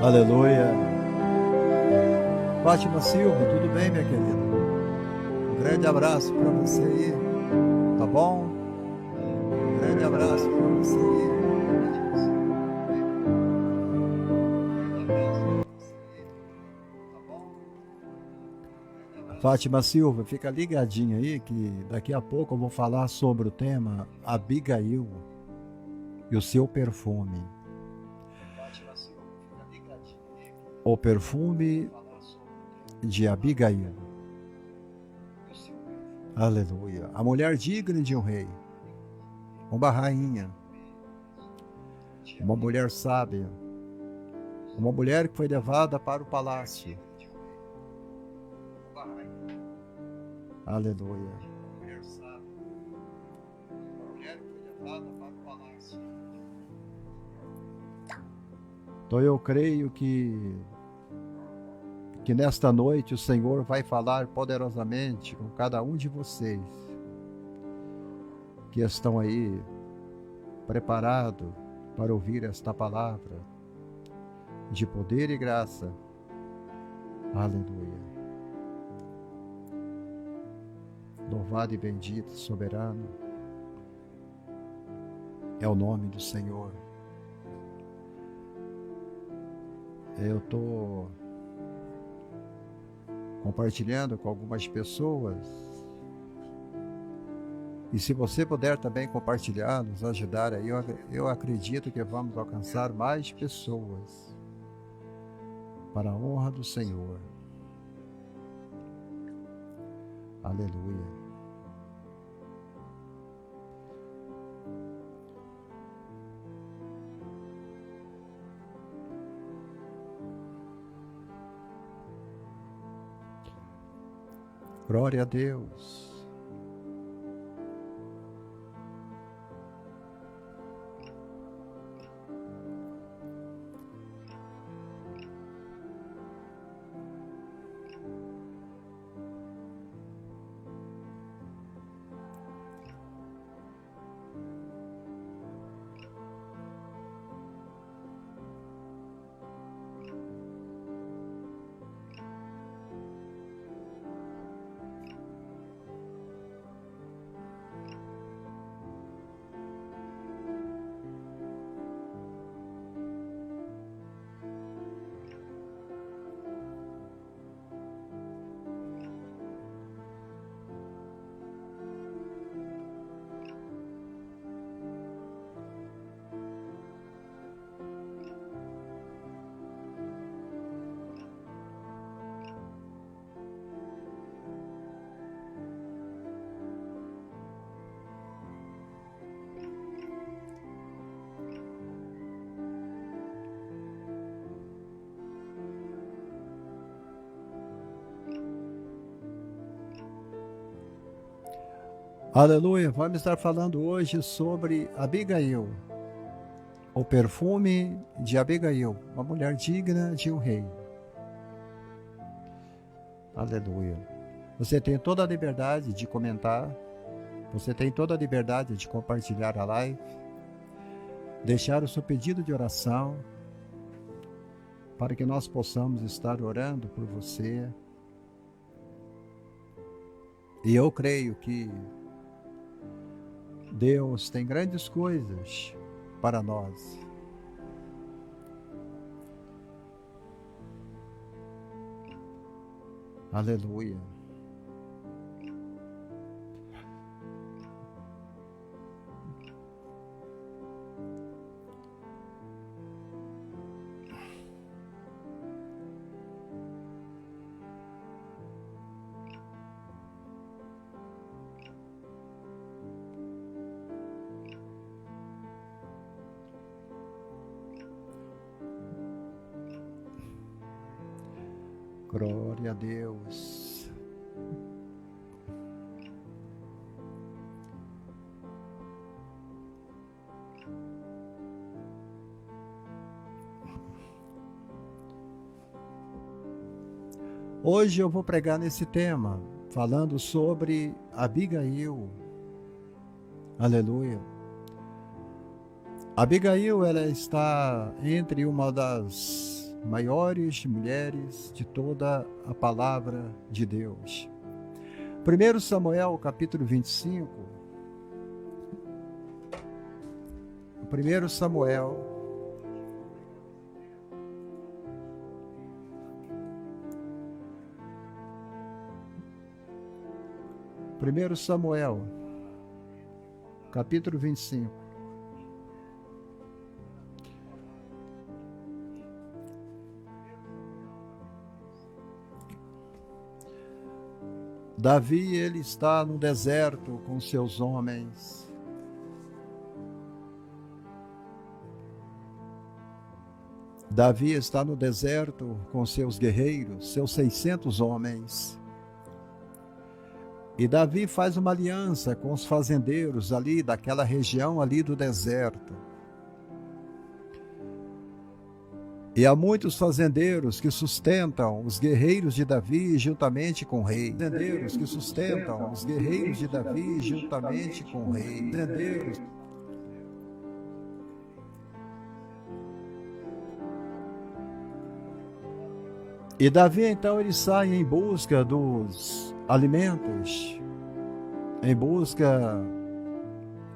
Aleluia. Fátima Silva, tudo bem, minha querida? Um grande abraço para você aí, tá bom? Um grande abraço para você aí. Fátima Silva, fica ligadinha aí que daqui a pouco eu vou falar sobre o tema Abigail e o seu perfume. O perfume de Abigail. Aleluia. A mulher digna de um rei. Uma rainha. Uma mulher sábia. Uma mulher que foi levada para o palácio. Aleluia. Então eu creio que nesta noite o Senhor vai falar poderosamente com cada um de vocês que estão aí preparados para ouvir esta palavra de poder e graça. Aleluia. Louvado e bendito, soberano, é o nome do Senhor. Eu estou compartilhando com algumas pessoas. E se você puder também compartilhar, nos ajudar aí, eu acredito que vamos alcançar mais pessoas para a honra do Senhor. Aleluia. Glória a Deus. Aleluia. Vamos estar falando hoje sobre Abigail, o perfume de Abigail, uma mulher digna de um rei. Aleluia. Você tem toda a liberdade de comentar, você tem toda a liberdade de compartilhar a live, deixar o seu pedido de oração, para que nós possamos estar orando por você. E eu creio que Deus tem grandes coisas para nós. Aleluia. Glória a Deus. Hoje eu vou pregar nesse tema, falando sobre Abigail. Aleluia. Abigail, ela está entre uma das maiores mulheres de toda a palavra de Deus. 1 Samuel, capítulo 25. 1 Samuel, capítulo 25. Davi, ele está no deserto com seus homens. Davi está no deserto com seus guerreiros, seus 600 homens. E Davi faz uma aliança com os fazendeiros ali daquela região ali do deserto. E há muitos fazendeiros que sustentam os guerreiros de Davi juntamente com o rei. Fazendeiros que sustentam os guerreiros de Davi juntamente com o rei. Fazendeiros. E Davi então ele sai em busca dos alimentos, em busca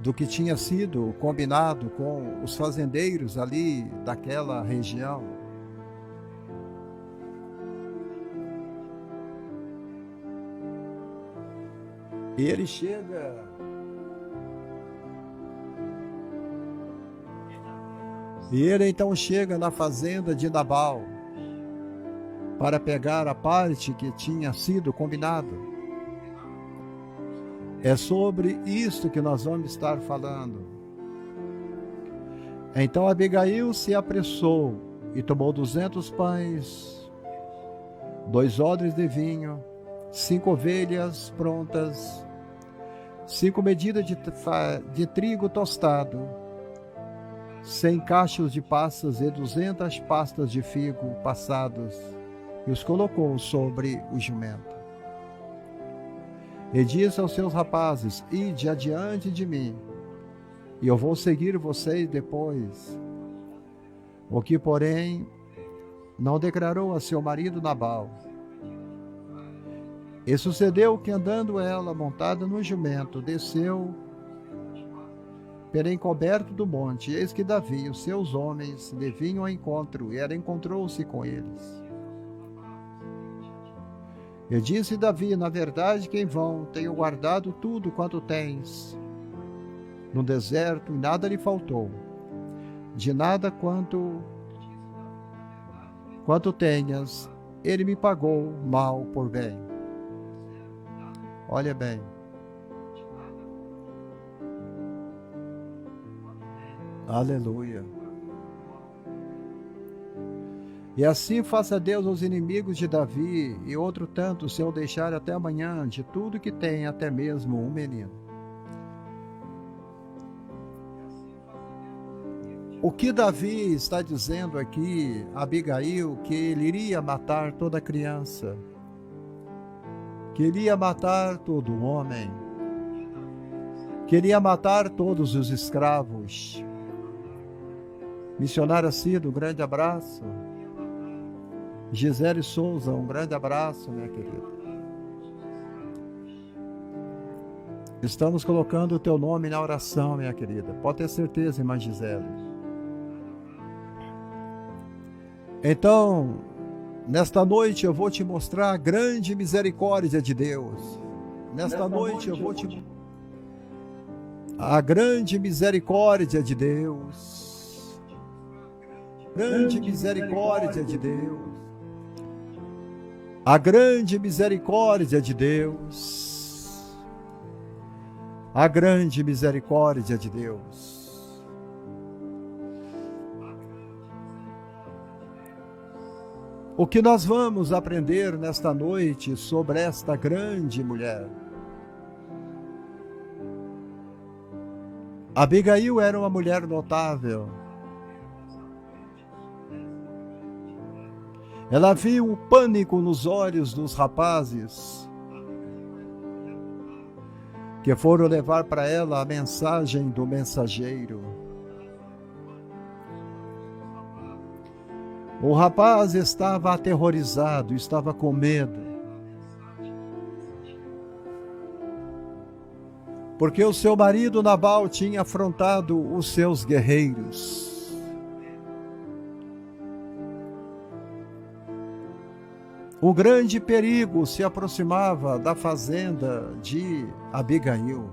do que tinha sido combinado com os fazendeiros ali daquela região. E ele chega então chega na fazenda de Nabal para pegar a parte que tinha sido combinado. É sobre isto que nós vamos estar falando. Então Abigail se apressou e tomou 200 pães, 2 odres de vinho, 5 ovelhas prontas, 5 medidas de trigo tostado, 100 cachos de passas e 200 pastas de figo passados, e os colocou sobre o jumento. E disse aos seus rapazes: ide adiante de mim, e eu vou seguir vocês depois. O que, porém, não declarou a seu marido Nabal. E sucedeu que, andando ela montada no jumento, desceu pelo encoberto do monte, eis que Davi e os seus homens lhe vinham ao encontro, e ela encontrou-se com eles. E disse Davi: na verdade que em vão tenho guardado tudo quanto tens no deserto, e nada lhe faltou, de nada quanto tenhas, ele me pagou mal por bem. Olha bem. Aleluia. E assim faça Deus aos inimigos de Davi, e outro tanto, se eu deixar até amanhã, de tudo que tem, até mesmo um menino. O que Davi está dizendo aqui, Abigail, que ele iria matar toda criança, que iria matar todo homem, que iria matar todos os escravos. Missionária Cida, um grande abraço. Gisele Souza, um grande abraço, minha querida. Estamos colocando o teu nome na oração, minha querida. Pode ter certeza, irmã Gisele. Então, nesta noite eu vou te mostrar a grande misericórdia de Deus. Nesta noite eu vou te a grande misericórdia de Deus. Grande misericórdia de Deus. A grande misericórdia de Deus. A grande misericórdia de Deus. O que nós vamos aprender nesta noite sobre esta grande mulher? Abigail era uma mulher notável. Ela viu o pânico nos olhos dos rapazes que foram levar para ela a mensagem do mensageiro. O rapaz estava aterrorizado, estava com medo, porque o seu marido Nabal tinha afrontado os seus guerreiros. O grande perigo se aproximava da fazenda de Abigail.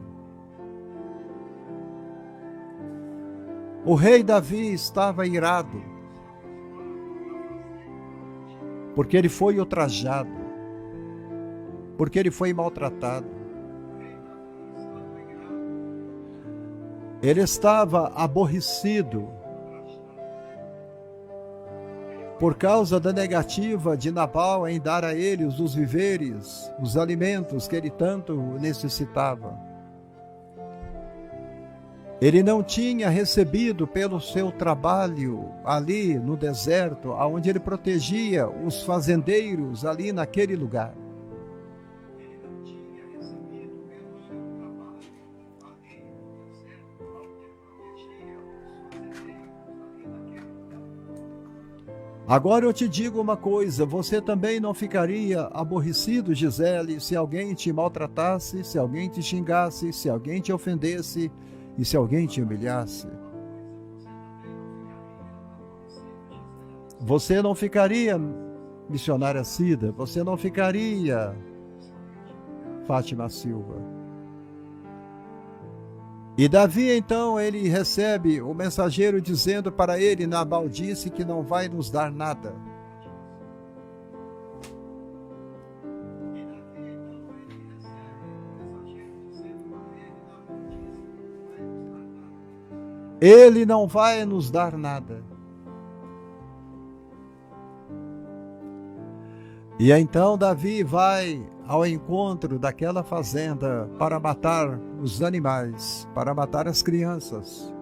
O rei Davi estava irado, porque ele foi ultrajado, porque ele foi maltratado. Ele estava aborrecido por causa da negativa de Nabal em dar a ele os víveres, os alimentos que ele tanto necessitava. Ele não tinha recebido pelo seu trabalho ali no deserto, onde ele protegia os fazendeiros ali naquele lugar. Agora eu te digo uma coisa, você também não ficaria aborrecido, Gisele, se alguém te maltratasse, se alguém te xingasse, se alguém te ofendesse e se alguém te humilhasse? Você não ficaria, missionária Cida, você não ficaria, Fátima Silva. E Davi, então, ele recebe o mensageiro dizendo para ele, Nabal disse que não vai nos dar nada. Ele não vai nos dar nada. E então Davi vai ao encontro daquela fazenda para matar os animais, para matar as crianças,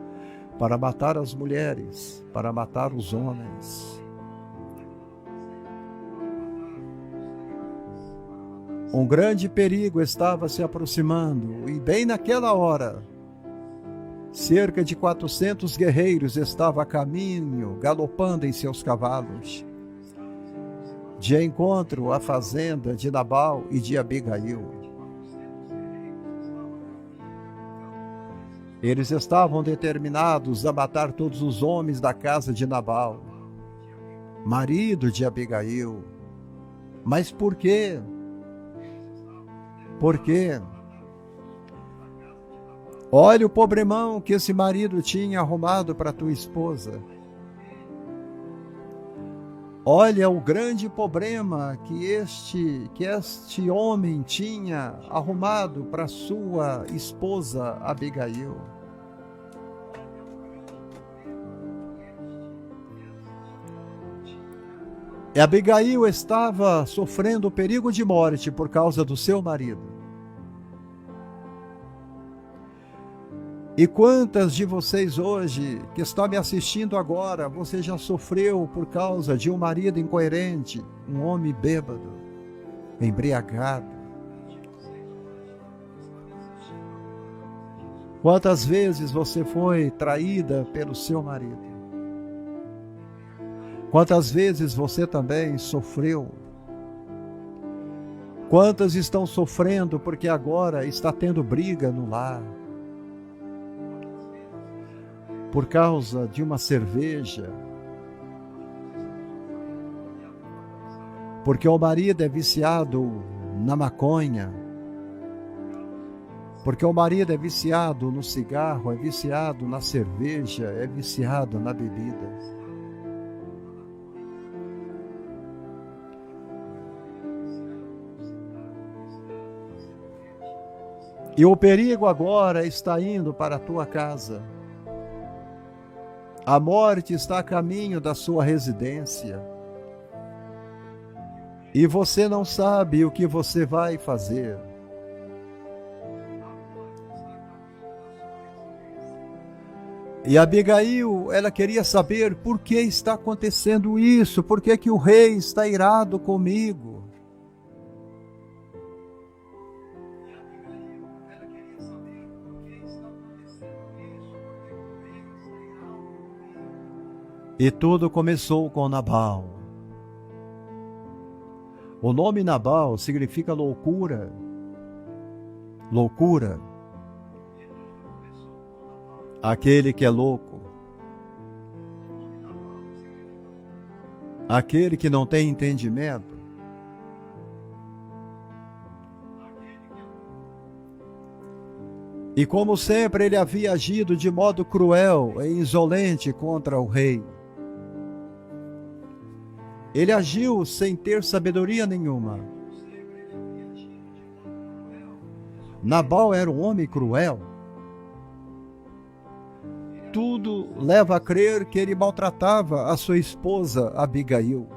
para matar as mulheres, para matar os homens. Um grande perigo estava se aproximando e bem naquela hora, cerca de 400 guerreiros estavam a caminho, galopando em seus cavalos, de encontro à fazenda de Nabal e de Abigail. Eles estavam determinados a matar todos os homens da casa de Nabal, marido de Abigail. Mas por quê? Por quê? Olha o problemão que esse marido tinha arrumado para tua esposa. Olha o grande problema que este homem tinha arrumado para sua esposa Abigail. E Abigail estava sofrendo perigo de morte por causa do seu marido. E quantas de vocês hoje, que estão me assistindo agora, você já sofreu por causa de um marido incoerente, um homem bêbado, embriagado? Quantas vezes você foi traída pelo seu marido? Quantas vezes você também sofreu? Quantas estão sofrendo porque agora está tendo briga no lar? Por causa de uma cerveja, porque o marido é viciado na maconha, porque o marido é viciado no cigarro, é viciado na cerveja, é viciado na bebida. E o perigo agora está indo para a tua casa. A morte está a caminho da sua residência. E você não sabe o que você vai fazer. E Abigail, ela queria saber por que está acontecendo isso, por que o rei está irado comigo. E tudo começou com Nabal. O nome Nabal significa loucura. Loucura. Aquele que é louco. Aquele que não tem entendimento. E como sempre ele havia agido de modo cruel e insolente contra o rei. Ele agiu sem ter sabedoria nenhuma. Nabal era um homem cruel. Tudo leva a crer que ele maltratava a sua esposa Abigail.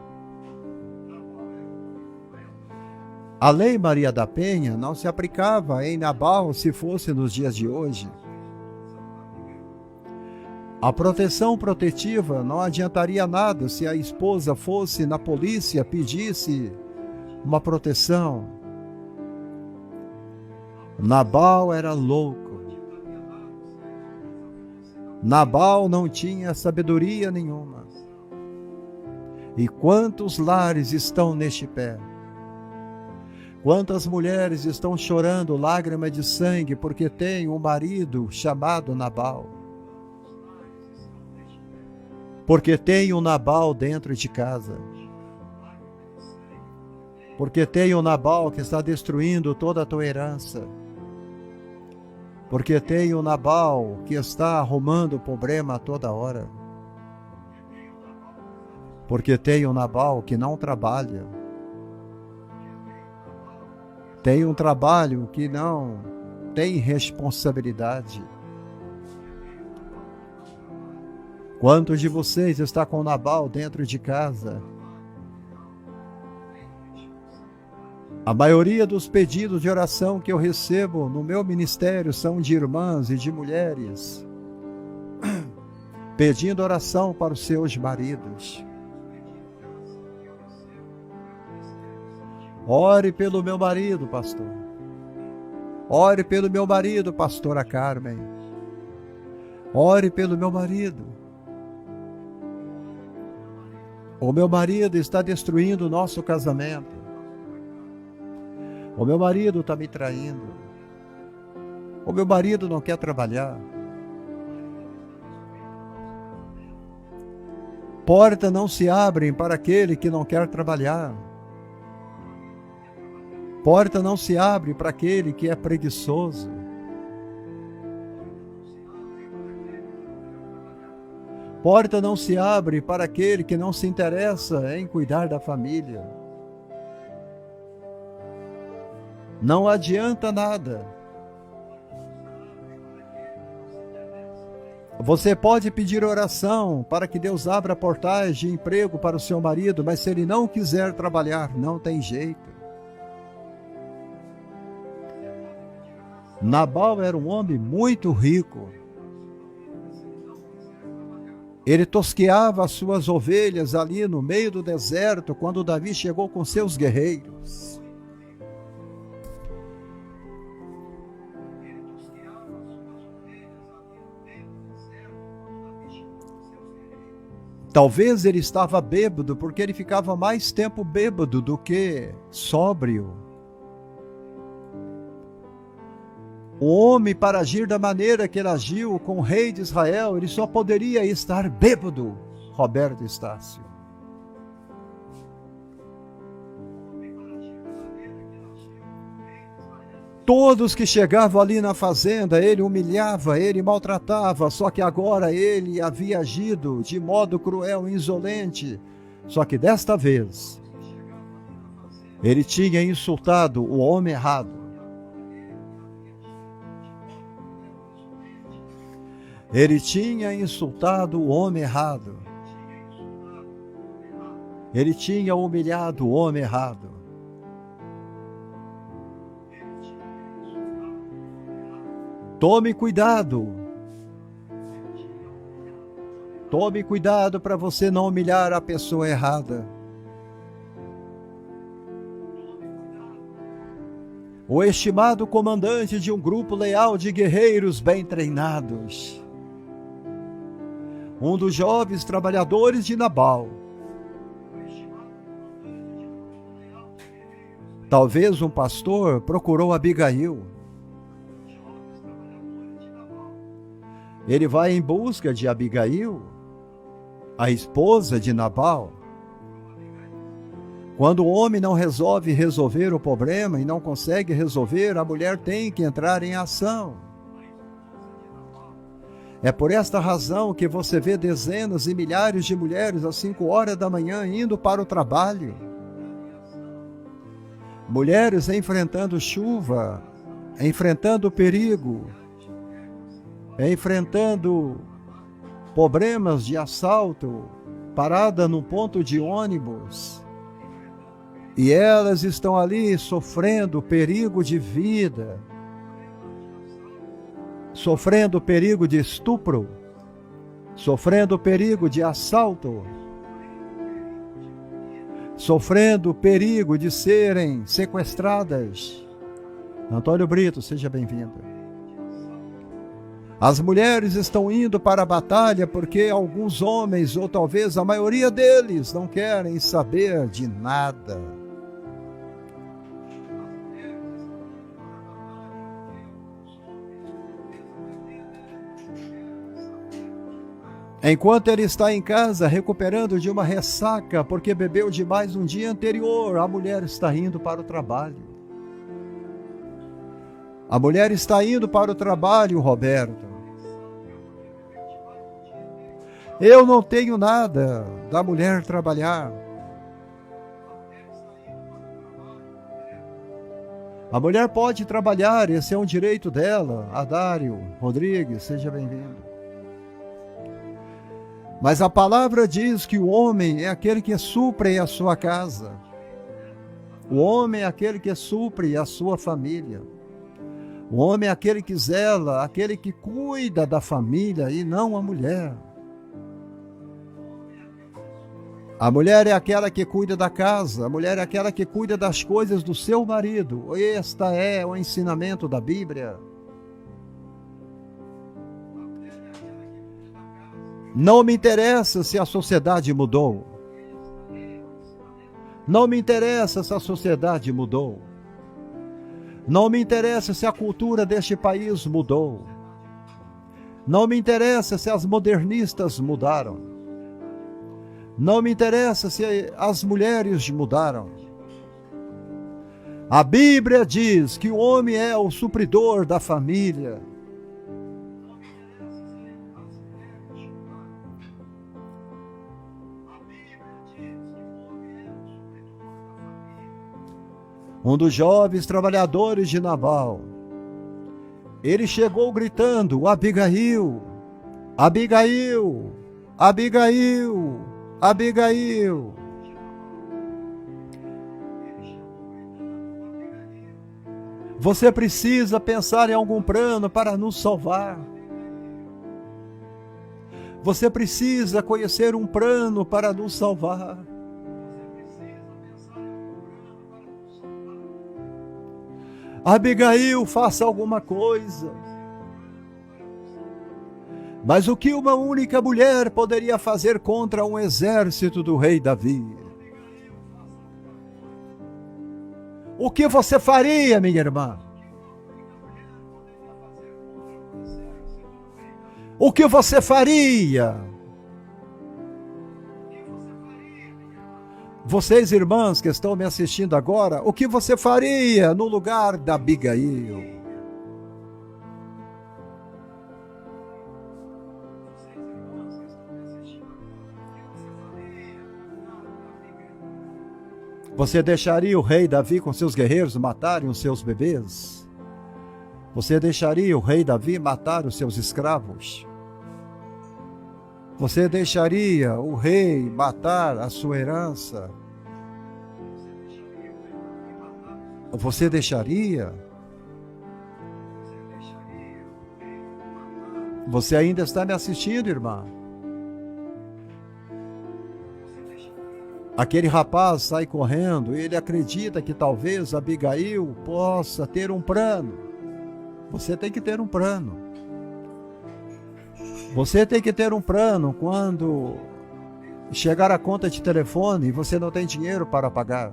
A lei Maria da Penha não se aplicava em Nabal se fosse nos dias de hoje. A proteção protetiva não adiantaria nada se a esposa fosse na polícia pedisse uma proteção. Nabal era louco. Nabal não tinha sabedoria nenhuma. E quantos lares estão neste pé? Quantas mulheres estão chorando lágrima de sangue porque tem um marido chamado Nabal? Porque tem um Nabal dentro de casa. Porque tem um Nabal que está destruindo toda a tua herança. Porque tem um Nabal que está arrumando problema a toda hora. Porque tem um Nabal que não trabalha. Tem um trabalho que não tem responsabilidade. Quantos de vocês está com Nabal dentro de casa? A maioria dos pedidos de oração que eu recebo no meu ministério são de irmãs e de mulheres pedindo oração para os seus maridos. Ore pelo meu marido, pastor. Ore pelo meu marido, pastora Carmen. Ore pelo meu marido. O meu marido está destruindo o nosso casamento. O meu marido está me traindo. O meu marido não quer trabalhar. Portas não se abrem para aquele que não quer trabalhar. Porta não se abre para aquele que é preguiçoso. Porta não se abre para aquele que não se interessa em cuidar da família. Não adianta nada. Você pode pedir oração para que Deus abra portais de emprego para o seu marido, mas se ele não quiser trabalhar, não tem jeito. Nabal era um homem muito rico. Ele tosqueava as suas ovelhas ali no meio do deserto quando Davi chegou com seus guerreiros. Talvez ele estava bêbado porque ele ficava mais tempo bêbado do que sóbrio. O homem, para agir da maneira que ele agiu com o rei de Israel, ele só poderia estar bêbado, Roberto Estácio. Todos que chegavam ali na fazenda, ele humilhava, ele maltratava, só que agora ele havia agido de modo cruel e insolente. Só que desta vez, ele tinha insultado o homem errado. Ele tinha insultado o homem errado. Ele tinha humilhado o homem errado. Tome cuidado. Tome cuidado para você não humilhar a pessoa errada. O estimado comandante de um grupo leal de guerreiros bem treinados. Um dos jovens trabalhadores de Nabal. Talvez um pastor procurou Abigail. Ele vai em busca de Abigail, a esposa de Nabal. Quando o homem não resolver o problema e não consegue resolver, a mulher tem que entrar em ação. É por esta razão que você vê dezenas e milhares de mulheres às 5 horas da manhã indo para o trabalho. Mulheres enfrentando chuva, enfrentando perigo, enfrentando problemas de assalto, parada num ponto de ônibus. E elas estão ali sofrendo perigo de vida, sofrendo perigo de estupro, sofrendo perigo de assalto, sofrendo perigo de serem sequestradas. Antônio Brito, seja bem-vindo. As mulheres estão indo para a batalha porque alguns homens, ou talvez a maioria deles, não querem saber de nada. Enquanto ele está em casa recuperando de uma ressaca porque bebeu demais um dia anterior, a mulher está indo para o trabalho. A mulher está indo para o trabalho, Roberto. Eu não tenho nada da mulher trabalhar. A mulher pode trabalhar, esse é um direito dela. Adário Rodrigues, seja bem-vindo. Mas a palavra diz que o homem é aquele que supre a sua casa. O homem é aquele que supre a sua família. O homem é aquele que zela, aquele que cuida da família e não a mulher. A mulher é aquela que cuida da casa, a mulher é aquela que cuida das coisas do seu marido. Este é o ensinamento da Bíblia. Não me interessa se a sociedade mudou. Não me interessa se a sociedade mudou. Não me interessa se a cultura deste país mudou. Não me interessa se as modernistas mudaram. Não me interessa se as mulheres mudaram. A Bíblia diz que o homem é o supridor da família. Um dos jovens trabalhadores de Nabal, ele chegou gritando: Abigail, Abigail, Abigail, Abigail. Você precisa pensar em algum plano para nos salvar. Você precisa conhecer um plano para nos salvar. Abigail, faça alguma coisa. Mas o que uma única mulher poderia fazer contra um exército do rei Davi? O que você faria, minha irmã? O que você faria? Vocês, irmãs que estão me assistindo agora, o que você faria no lugar da Abigail? Você deixaria o rei Davi com seus guerreiros matarem os seus bebês? Você deixaria o rei Davi matar os seus escravos? Você deixaria o rei matar a sua herança? Você deixaria? Você ainda está me assistindo, irmã? Aquele rapaz sai correndo, ele acredita que talvez Abigail possa ter um plano. Você tem que ter um plano. Você tem que ter um plano quando chegar a conta de telefone e você não tem dinheiro para pagar.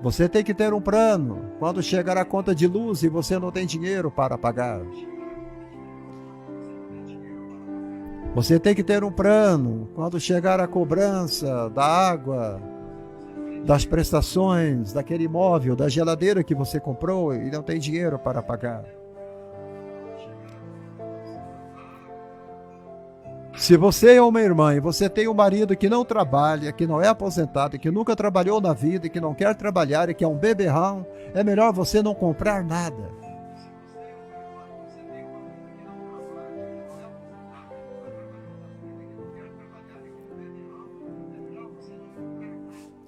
Você tem que ter um plano quando chegar a conta de luz e você não tem dinheiro para pagar. Você tem que ter um plano quando chegar a cobrança da água, das prestações, daquele imóvel, da geladeira que você comprou e não tem dinheiro para pagar. Se você é uma irmã e você tem um marido que não trabalha, que não é aposentado, que nunca trabalhou na vida e que não quer trabalhar e que é um beberrão, é melhor você não comprar nada.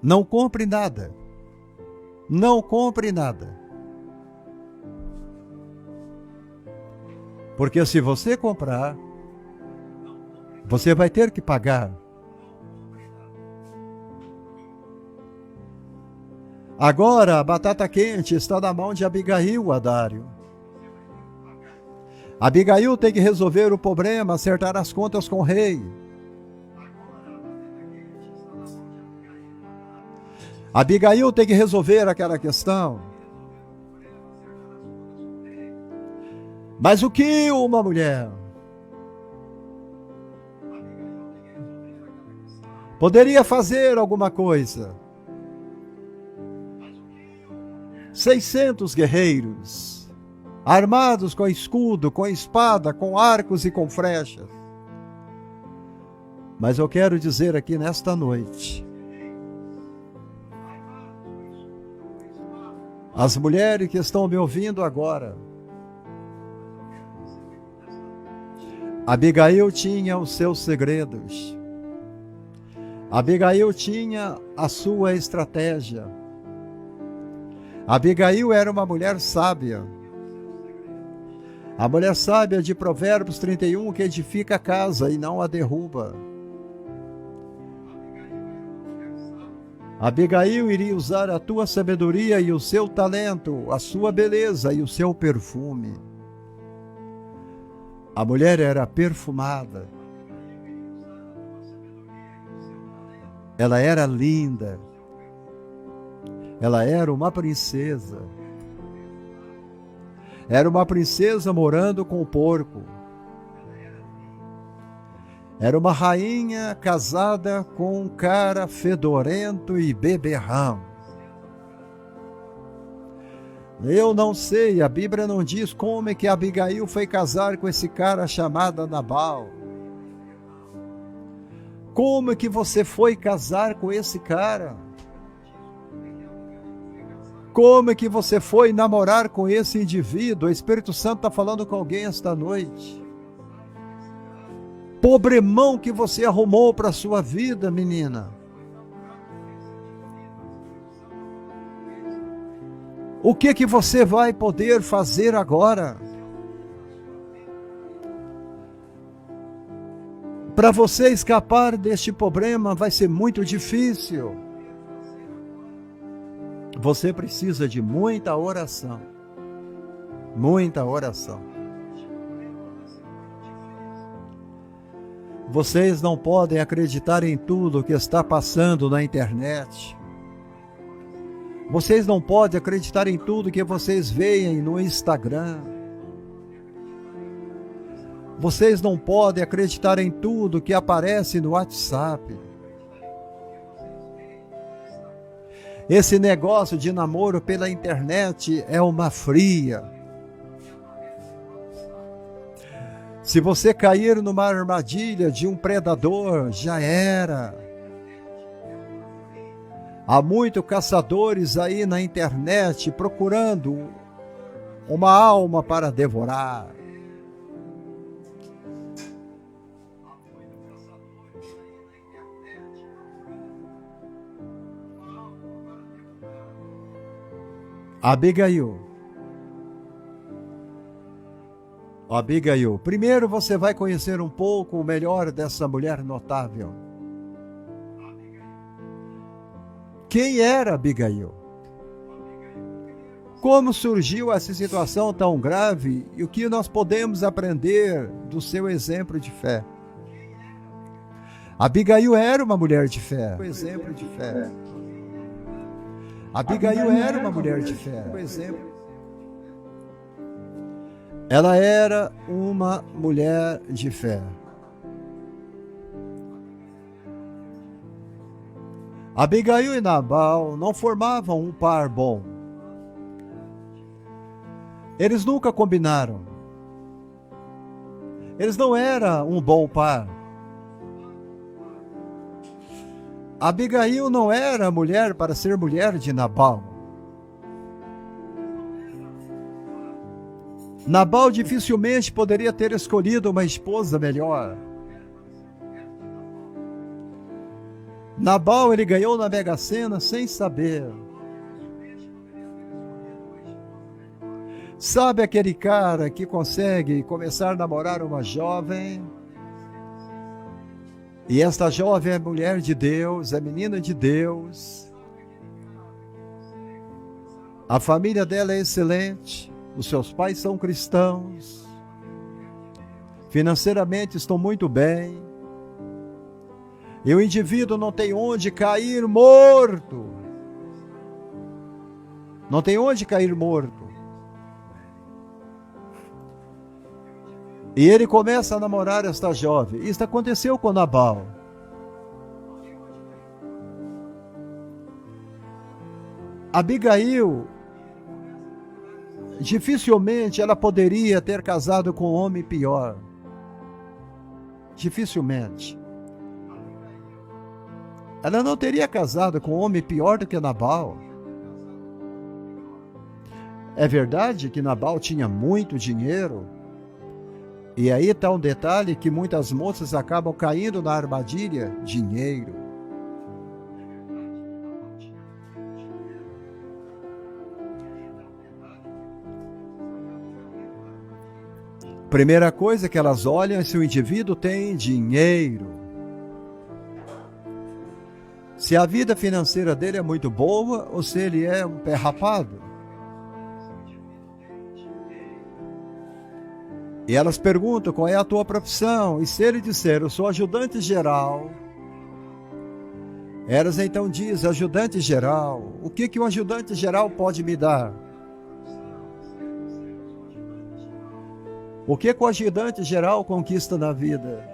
Não compre nada. Não compre nada. Porque se você comprar, você vai ter que pagar. Agora a batata quente está na mão de Abigail, Adário. Abigail tem que resolver o problema, acertar as contas com o rei. Abigail tem que resolver aquela questão. Mas o que uma mulher poderia fazer alguma coisa? 600 guerreiros, armados com escudo, com espada, com arcos e com flechas. Mas eu quero dizer aqui nesta noite, as mulheres que estão me ouvindo agora, Abigail tinha os seus segredos. Abigail tinha a sua estratégia. Abigail era uma mulher sábia. A mulher sábia de Provérbios 31 que edifica a casa e não a derruba. Abigail iria usar a tua sabedoria e o seu talento, a sua beleza e o seu perfume. A mulher era perfumada. Ela era linda. Ela era uma princesa. Era uma princesa morando com o porco. Era uma rainha casada com um cara fedorento e beberrão. Eu não sei, a Bíblia não diz como é que Abigail foi casar com esse cara chamado Nabal. Como é que você foi casar com esse cara? Como é que você foi namorar com esse indivíduo? O Espírito Santo está falando com alguém esta noite. Problemão que você arrumou para a sua vida, menina. O que você vai poder fazer agora? Para você escapar deste problema vai ser muito difícil. Você precisa de muita oração. Muita oração. Vocês não podem acreditar em tudo que está passando na internet. Vocês não podem acreditar em tudo que vocês veem no Instagram. Vocês não podem acreditar em tudo que aparece no WhatsApp. Esse negócio de namoro pela internet é uma fria. Se você cair numa armadilha de um predador, já era. Há muitos caçadores aí na internet procurando uma alma para devorar. Abigail, primeiro você vai conhecer um pouco melhor dessa mulher notável. Quem era Abigail? Como surgiu essa situação tão grave e o que nós podemos aprender do seu exemplo de fé? Abigail era uma mulher de fé. Um exemplo de fé. Abigail era uma mulher de fé. Um exemplo. Ela era uma mulher de fé. Abigail e Nabal não formavam um par bom. Eles nunca combinaram. Eles não eram um bom par. Abigail não era mulher para ser mulher de Nabal. Nabal dificilmente poderia ter escolhido uma esposa melhor. Nabal, ele ganhou na Mega Sena sem saber. Sabe aquele cara que consegue começar a namorar uma jovem? E esta jovem é mulher de Deus, é menina de Deus. A família dela é excelente, os seus pais são cristãos. Financeiramente estão muito bem. E o indivíduo não tem onde cair morto. Não tem onde cair morto. E ele começa a namorar esta jovem. Isso aconteceu com Nabal. Abigail, dificilmente ela poderia ter casado com um homem pior. Dificilmente. Ela não teria casado com um homem pior do que Nabal. É verdade que Nabal tinha muito dinheiro. E aí está um detalhe que muitas moças acabam caindo na armadilha: dinheiro. Primeira coisa que elas olham é se o indivíduo tem dinheiro. Se a vida financeira dele é muito boa ou se ele é um pé rapado. E elas perguntam qual é a tua profissão. E se ele disser, eu sou ajudante geral. Elas então dizem, ajudante geral. O que um ajudante geral pode me dar? O que o ajudante geral conquista na vida?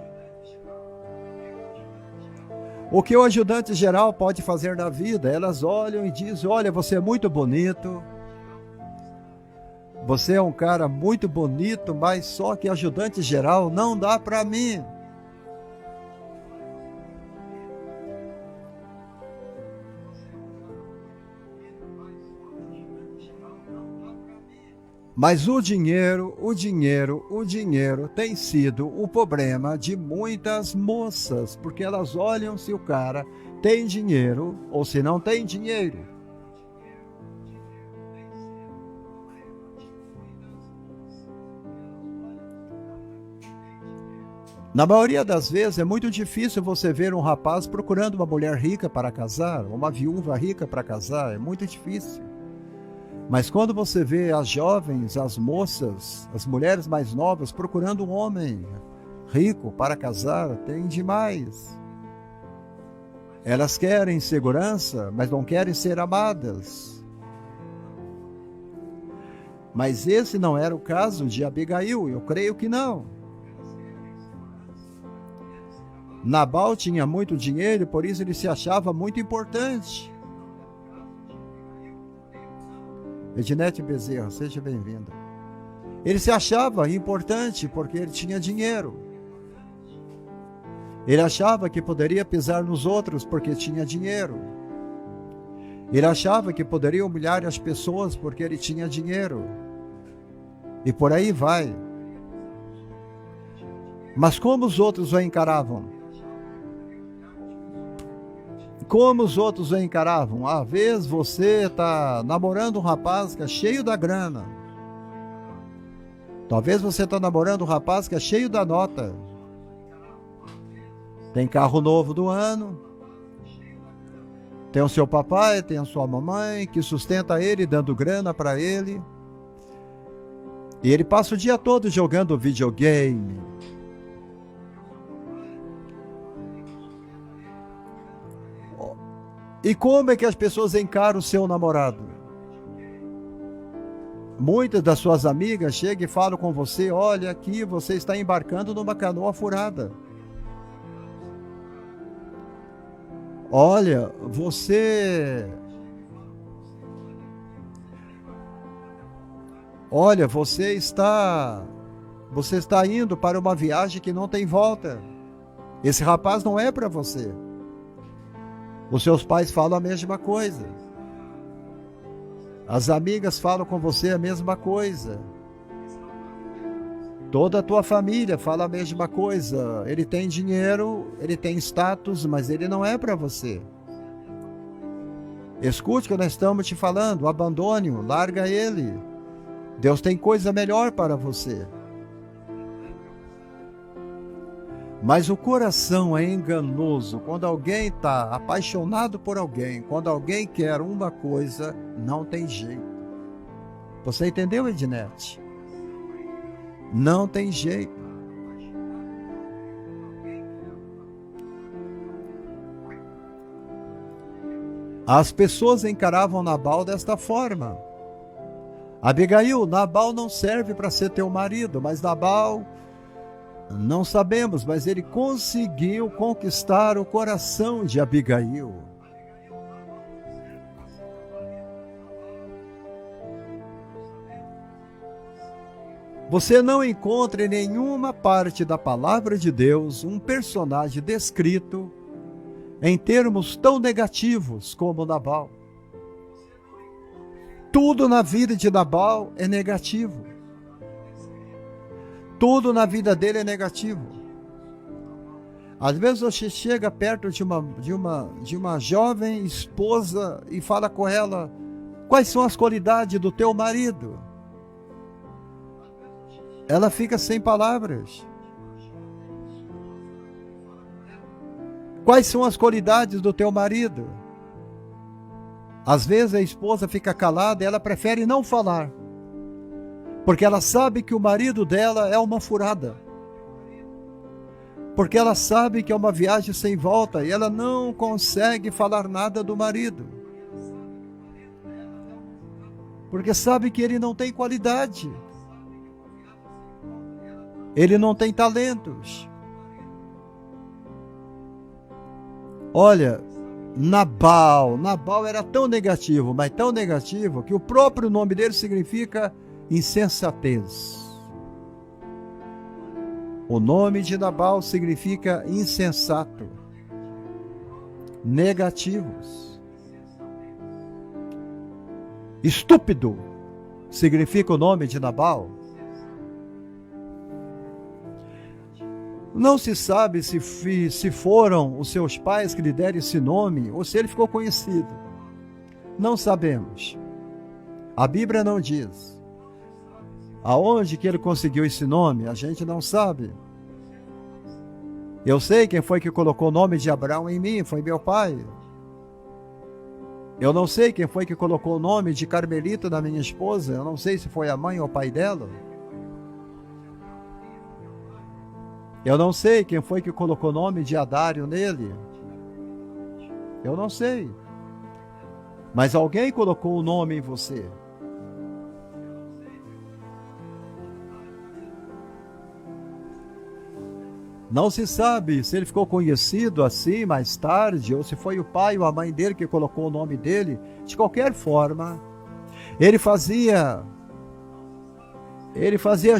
O que o ajudante geral pode fazer na vida? Elas olham e dizem, olha, você é muito bonito. Você é um cara muito bonito, mas só que ajudante geral não dá para mim. Mas o dinheiro tem sido o problema de muitas moças, porque elas olham se o cara tem dinheiro ou se não tem dinheiro. Na maioria das vezes é muito difícil você ver um rapaz procurando uma mulher rica para casar, uma viúva rica para casar, é muito difícil. Mas quando você vê as jovens, as moças, as mulheres mais novas procurando um homem rico para casar, tem demais. Elas querem segurança, mas não querem ser amadas. Mas esse não era o caso de Abigail, eu creio que não. Nabal tinha muito dinheiro, por isso ele se achava muito importante. Ednete Bezerra, seja bem-vinda. Ele se achava importante porque ele tinha dinheiro. Ele achava que poderia pisar nos outros porque tinha dinheiro. Ele achava que poderia humilhar as pessoas porque ele tinha dinheiro. E por aí vai. Mas como os outros o encaravam? Como os outros o encaravam? Às vezes você está namorando um rapaz que é cheio da grana. Talvez você está namorando um rapaz que é cheio da nota. Tem carro novo do ano. Tem o seu papai, tem a sua mamãe, que sustenta ele, dando grana para ele. E ele passa o dia todo jogando videogame. E como é que as pessoas encaram o seu namorado? Muitas das suas amigas chegam e falam com você: olha aqui, você está embarcando numa canoa furada. Olha, você está indo para uma viagem que não tem volta. Esse rapaz não é para você. Os seus pais falam a mesma coisa. As amigas falam com você a mesma coisa. Toda a tua família fala a mesma coisa. Ele tem dinheiro, ele tem status, mas ele não é para você. Escute o que nós estamos te falando. Abandone-o, larga ele. Deus tem coisa melhor para você. Mas o coração é enganoso. Quando alguém está apaixonado por alguém, quando alguém quer uma coisa, não tem jeito. Você entendeu, Ednete? Não tem jeito. As pessoas encaravam Nabal desta forma. Abigail, Nabal não serve para ser teu marido, mas Nabal, não sabemos, mas ele conseguiu conquistar o coração de Abigail. Você não encontra em nenhuma parte da palavra de Deus um personagem descrito em termos tão negativos como Nabal. Tudo na vida de Nabal é negativo. Tudo na vida dele é negativo. Às vezes você chega perto de uma jovem esposa e fala com ela: quais são as qualidades do teu marido? Ela fica sem palavras. Quais são as qualidades do teu marido? Às vezes a esposa fica calada e ela prefere não falar, porque ela sabe que o marido dela é uma furada. Porque ela sabe que é uma viagem sem volta e ela não consegue falar nada do marido. Porque sabe que ele não tem qualidade. Ele não tem talentos. Olha, Nabal era tão negativo, mas tão negativo, que o próprio nome dele significa insensatez. O nome de Nabal significa insensato, negativos. Estúpido significa o nome de Nabal. Não se sabe se foram os seus pais que lhe deram esse nome ou se ele ficou conhecido. Não sabemos. A Bíblia não diz. Aonde que ele conseguiu esse nome, a gente não sabe. Eu sei quem foi que colocou o nome de Abraão em mim, foi meu pai. Eu não sei quem foi que colocou o nome de Carmelita na minha esposa, eu não sei se foi a mãe ou o pai dela. Eu não sei quem foi que colocou o nome de Adário nele. Eu não sei. Mas alguém colocou o nome em você. Não se sabe se ele ficou conhecido assim mais tarde, ou se foi o pai ou a mãe dele que colocou o nome dele. De qualquer forma, ele fazia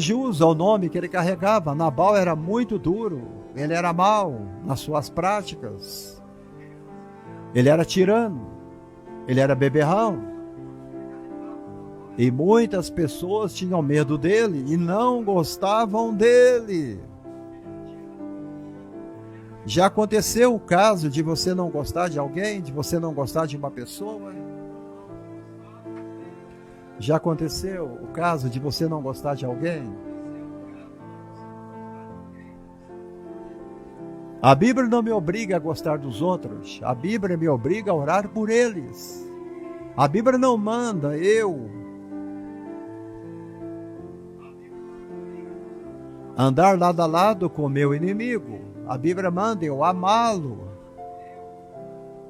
jus ao nome que ele carregava. Nabal era muito duro, ele era mau nas suas práticas, ele era tirano, ele era beberrão. E muitas pessoas tinham medo dele e não gostavam dele. Já aconteceu o caso de você não gostar de alguém, de você não gostar de uma pessoa? Já aconteceu o caso de você não gostar de alguém? A Bíblia não me obriga a gostar dos outros. A Bíblia me obriga a orar por eles. A Bíblia não manda eu andar lado a lado com o meu inimigo. A Bíblia manda eu amá-lo,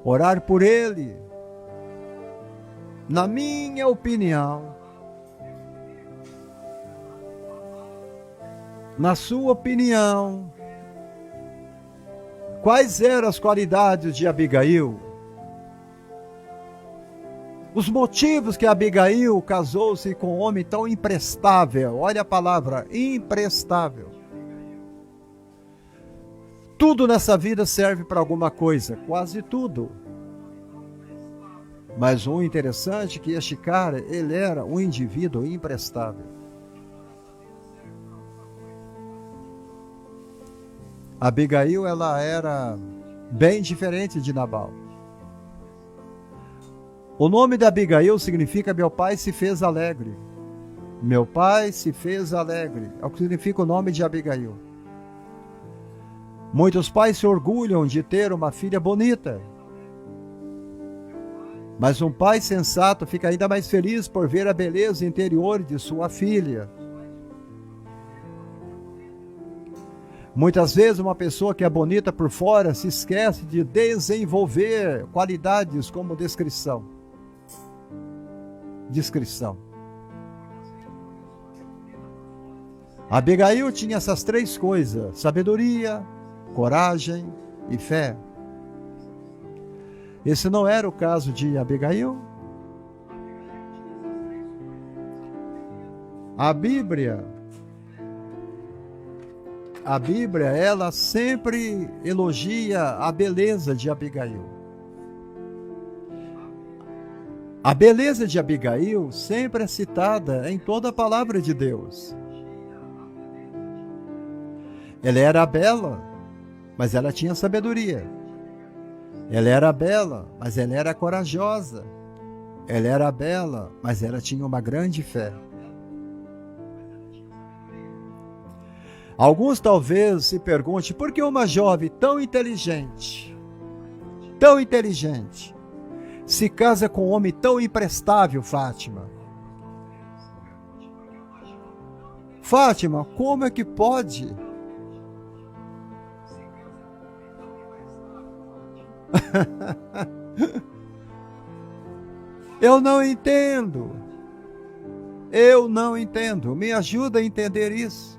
orar por ele. Na minha opinião, na sua opinião, quais eram as qualidades de Abigail? Os motivos que Abigail casou-se com um homem tão imprestável. Olha a palavra, imprestável. Tudo nessa vida serve para alguma coisa, quase tudo. Mas o interessante é que este cara, ele era um indivíduo imprestável. Abigail, ela era bem diferente de Nabal. O nome de Abigail significa meu pai se fez alegre. Meu pai se fez alegre. É o que significa o nome de Abigail. Muitos pais se orgulham de ter uma filha bonita. Mas um pai sensato fica ainda mais feliz por ver a beleza interior de sua filha. Muitas vezes uma pessoa que é bonita por fora se esquece de desenvolver qualidades como discrição. Abigail tinha essas três coisas: sabedoria, coragem e fé. Esse não era o caso de Abigail. A Bíblia, ela sempre elogia a beleza de Abigail. A beleza de Abigail sempre é citada em toda a palavra de Deus. Ela era bela, mas ela tinha sabedoria. Ela era bela, mas ela era corajosa. Ela era bela, mas ela tinha uma grande fé. Alguns talvez se perguntem, por que uma jovem tão inteligente, se casa com um homem tão imprestável, Fátima? Fátima, como é que pode? Eu não entendo. Me ajuda a entender isso.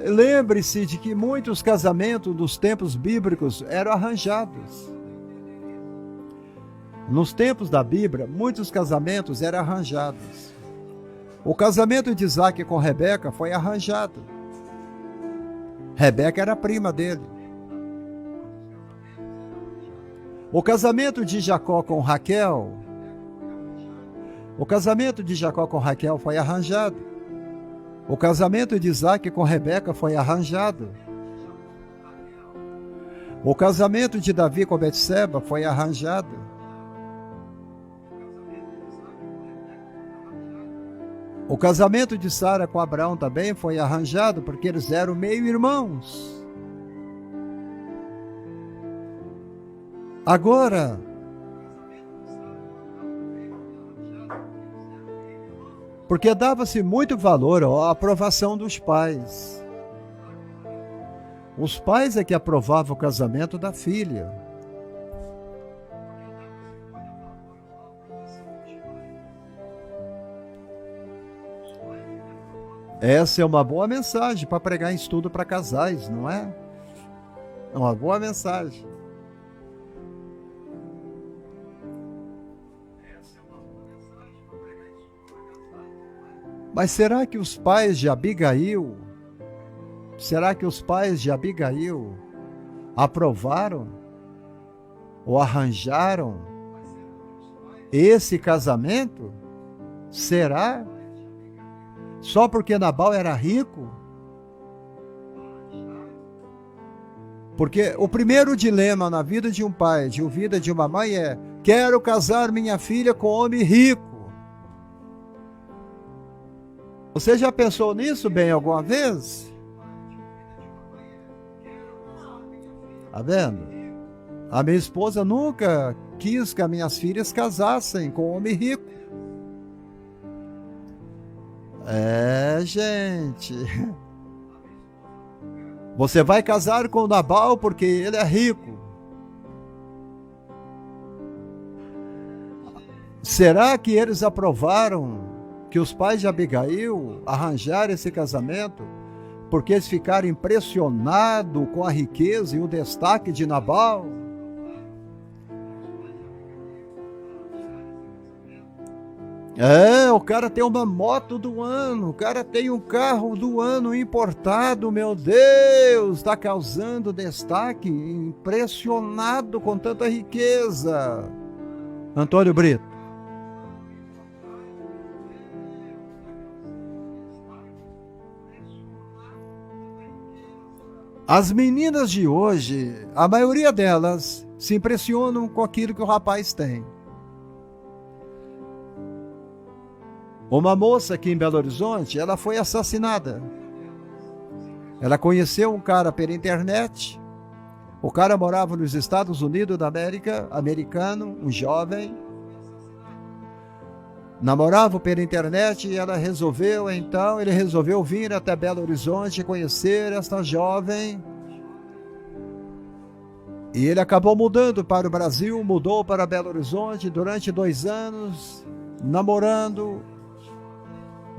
Lembre-se de que muitos casamentos dos tempos bíblicos eram arranjados. Nos tempos da Bíblia, muitos casamentos eram arranjados. O casamento de Isaac com Rebeca foi arranjado. Rebeca era prima dele. O casamento de Jacó com Raquel foi arranjado. O casamento de Isaac com Rebeca foi arranjado. O casamento de Davi com Betseba foi arranjado. O casamento de Sara com Abraão também foi arranjado, porque eles eram meio-irmãos. Agora, porque dava-se muito valor à aprovação dos pais. Os pais é que aprovavam o casamento da filha. Essa é uma boa mensagem para pregar em estudo para casais, não é? É uma boa mensagem. Mas será que os pais de Abigail aprovaram ou arranjaram esse casamento? Será? Só porque Nabal era rico? Porque o primeiro dilema na vida de um pai, de vida de uma mãe é: quero casar minha filha com um homem rico. Você já pensou nisso bem alguma vez? Tá vendo? A minha esposa nunca quis que as minhas filhas casassem com um homem rico. Gente. Você vai casar com Nabal porque ele é rico. Será que eles aprovaram que os pais de Abigail arranjaram esse casamento porque eles ficaram impressionados com a riqueza e o destaque de Nabal? O cara tem uma moto do ano, o cara tem um carro do ano importado, meu Deus, está causando destaque, impressionado com tanta riqueza. Antônio Brito. As meninas de hoje, a maioria delas, se impressionam com aquilo que o rapaz tem. Uma moça aqui em Belo Horizonte, ela foi assassinada. Ela conheceu um cara pela internet. O cara morava nos Estados Unidos da América, americano, um jovem. Namorava pela internet e ela resolveu, então, ele resolveu vir até Belo Horizonte conhecer esta jovem. E ele acabou mudando para o Brasil, mudou para Belo Horizonte durante 2 anos, namorando.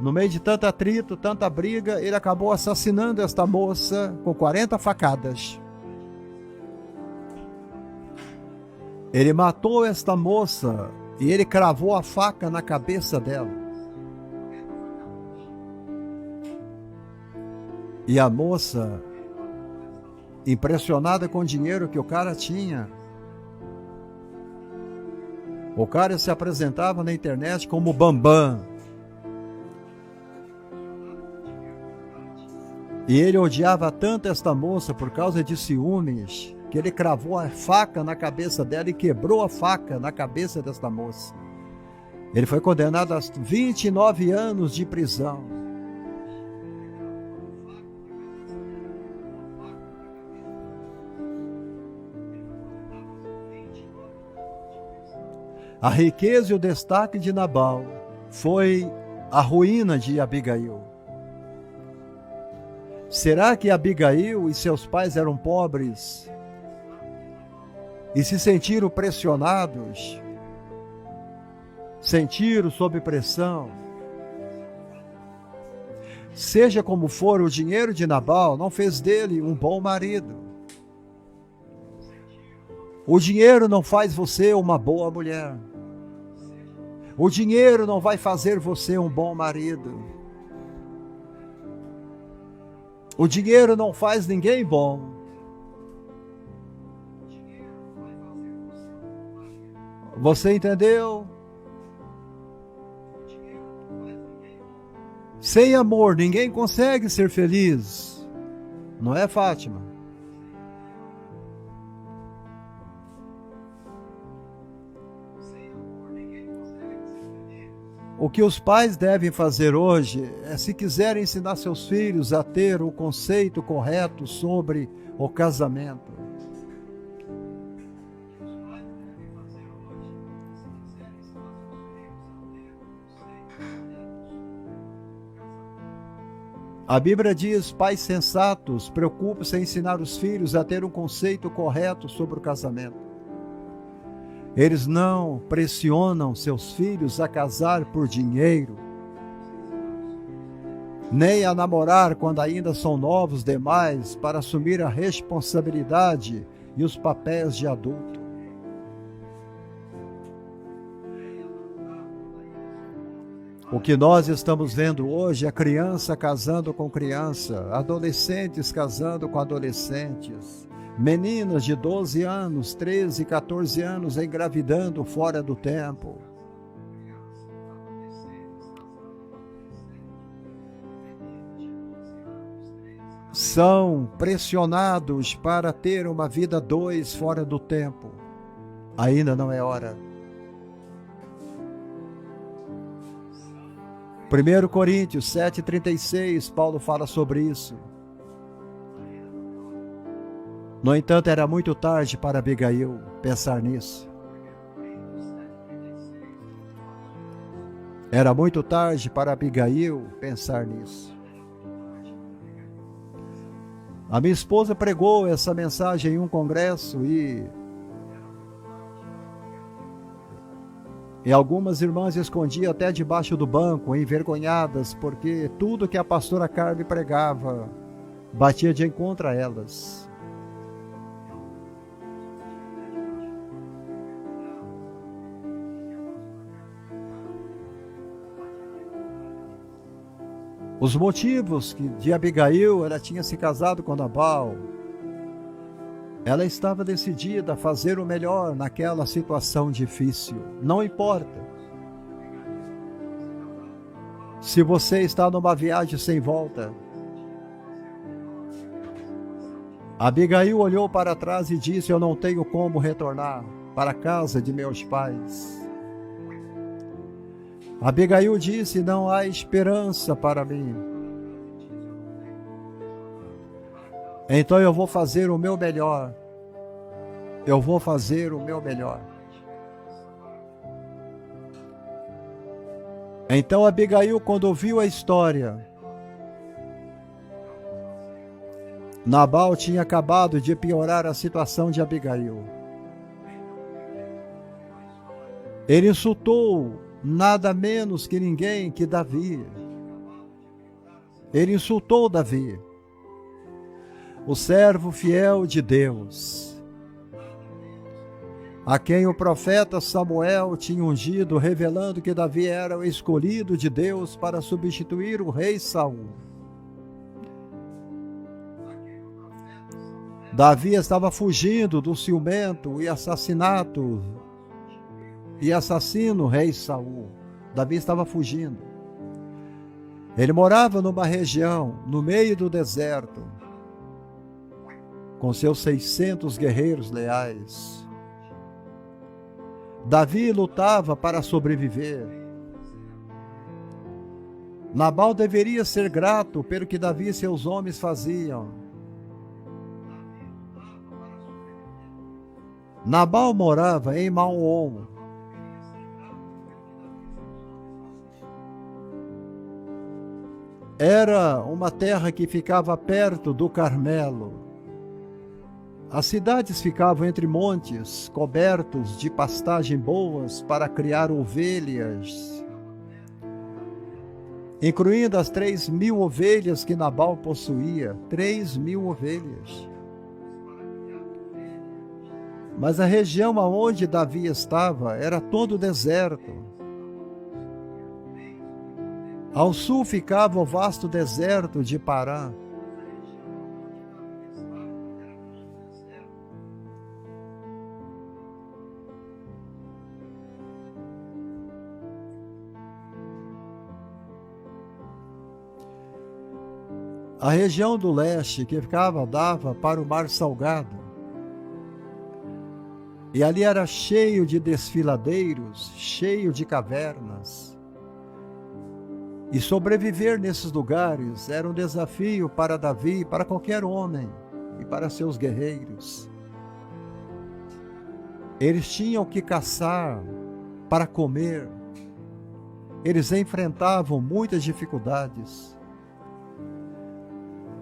No meio de tanto atrito, tanta briga, ele acabou assassinando esta moça com 40 facadas. Ele matou esta moça e ele cravou a faca na cabeça dela. E a moça, impressionada com o dinheiro que o cara tinha, o cara se apresentava na internet como Bambam. E ele odiava tanto esta moça por causa de ciúmes, que ele cravou a faca na cabeça dela e quebrou a faca na cabeça desta moça. Ele foi condenado a 29 anos de prisão. A riqueza e o destaque de Nabal foi a ruína de Abigail. Será que Abigail e seus pais eram pobres e se sentiram pressionados, sentiram sob pressão? Seja como for, o dinheiro de Nabal não fez dele um bom marido. O dinheiro não faz você uma boa mulher. O dinheiro não vai fazer você um bom marido. O dinheiro não faz ninguém bom. Você entendeu? Sem amor, ninguém consegue ser feliz. Não é, Fátima? O que os pais devem fazer hoje é, se quiserem ensinar seus filhos a ter o conceito correto sobre o casamento. A Bíblia diz: pais sensatos, preocupem-se em ensinar os filhos a ter um conceito correto sobre o casamento. Eles não pressionam seus filhos a casar por dinheiro, nem a namorar quando ainda são novos demais para assumir a responsabilidade e os papéis de adulto. O que nós estamos vendo hoje é criança casando com criança, adolescentes casando com adolescentes, meninas de 12 anos, 13, 14 anos engravidando fora do tempo. São pressionados para ter uma vida 2 fora do tempo. Ainda não é hora. 1 Coríntios 7,36, Paulo fala sobre isso. No entanto, era muito tarde para Abigail pensar nisso. Era muito tarde para Abigail pensar nisso. A minha esposa pregou essa mensagem em um congresso e algumas irmãs escondiam até debaixo do banco, envergonhadas, porque tudo que a pastora Carmen pregava batia de encontro a elas. Os motivos de Abigail, ela tinha se casado com Nabal. Ela estava decidida a fazer o melhor naquela situação difícil. Não importa se você está numa viagem sem volta. Abigail olhou para trás e disse: eu não tenho como retornar para a casa de meus pais. Abigail disse: não há esperança para mim. Então eu vou fazer o meu melhor. Eu vou fazer o meu melhor. Então Abigail, quando ouviu a história, Nabal tinha acabado de piorar a situação de Abigail. Ele insultou nada menos que ninguém que Davi. Ele insultou Davi, o servo fiel de Deus, a quem o profeta Samuel tinha ungido, revelando que Davi era o escolhido de Deus para substituir o rei Saul. Davi estava fugindo do ciumento e assassino rei Saul. Davi estava fugindo. Ele morava numa região, no meio do deserto, com seus 600 guerreiros leais. Davi lutava para sobreviver. Nabal deveria ser grato pelo que Davi e seus homens faziam. Nabal morava em Maom. Era uma terra que ficava perto do Carmelo. As cidades ficavam entre montes, cobertos de pastagem boas para criar ovelhas, incluindo as 3.000 ovelhas que Nabal possuía. 3.000 ovelhas. Mas a região aonde Davi estava era todo deserto. Ao sul ficava o vasto deserto de Parã. A região do leste que dava para o Mar Salgado. E ali era cheio de desfiladeiros, cheio de cavernas. E sobreviver nesses lugares era um desafio para Davi, para qualquer homem e para seus guerreiros. Eles tinham que caçar para comer. Eles enfrentavam muitas dificuldades.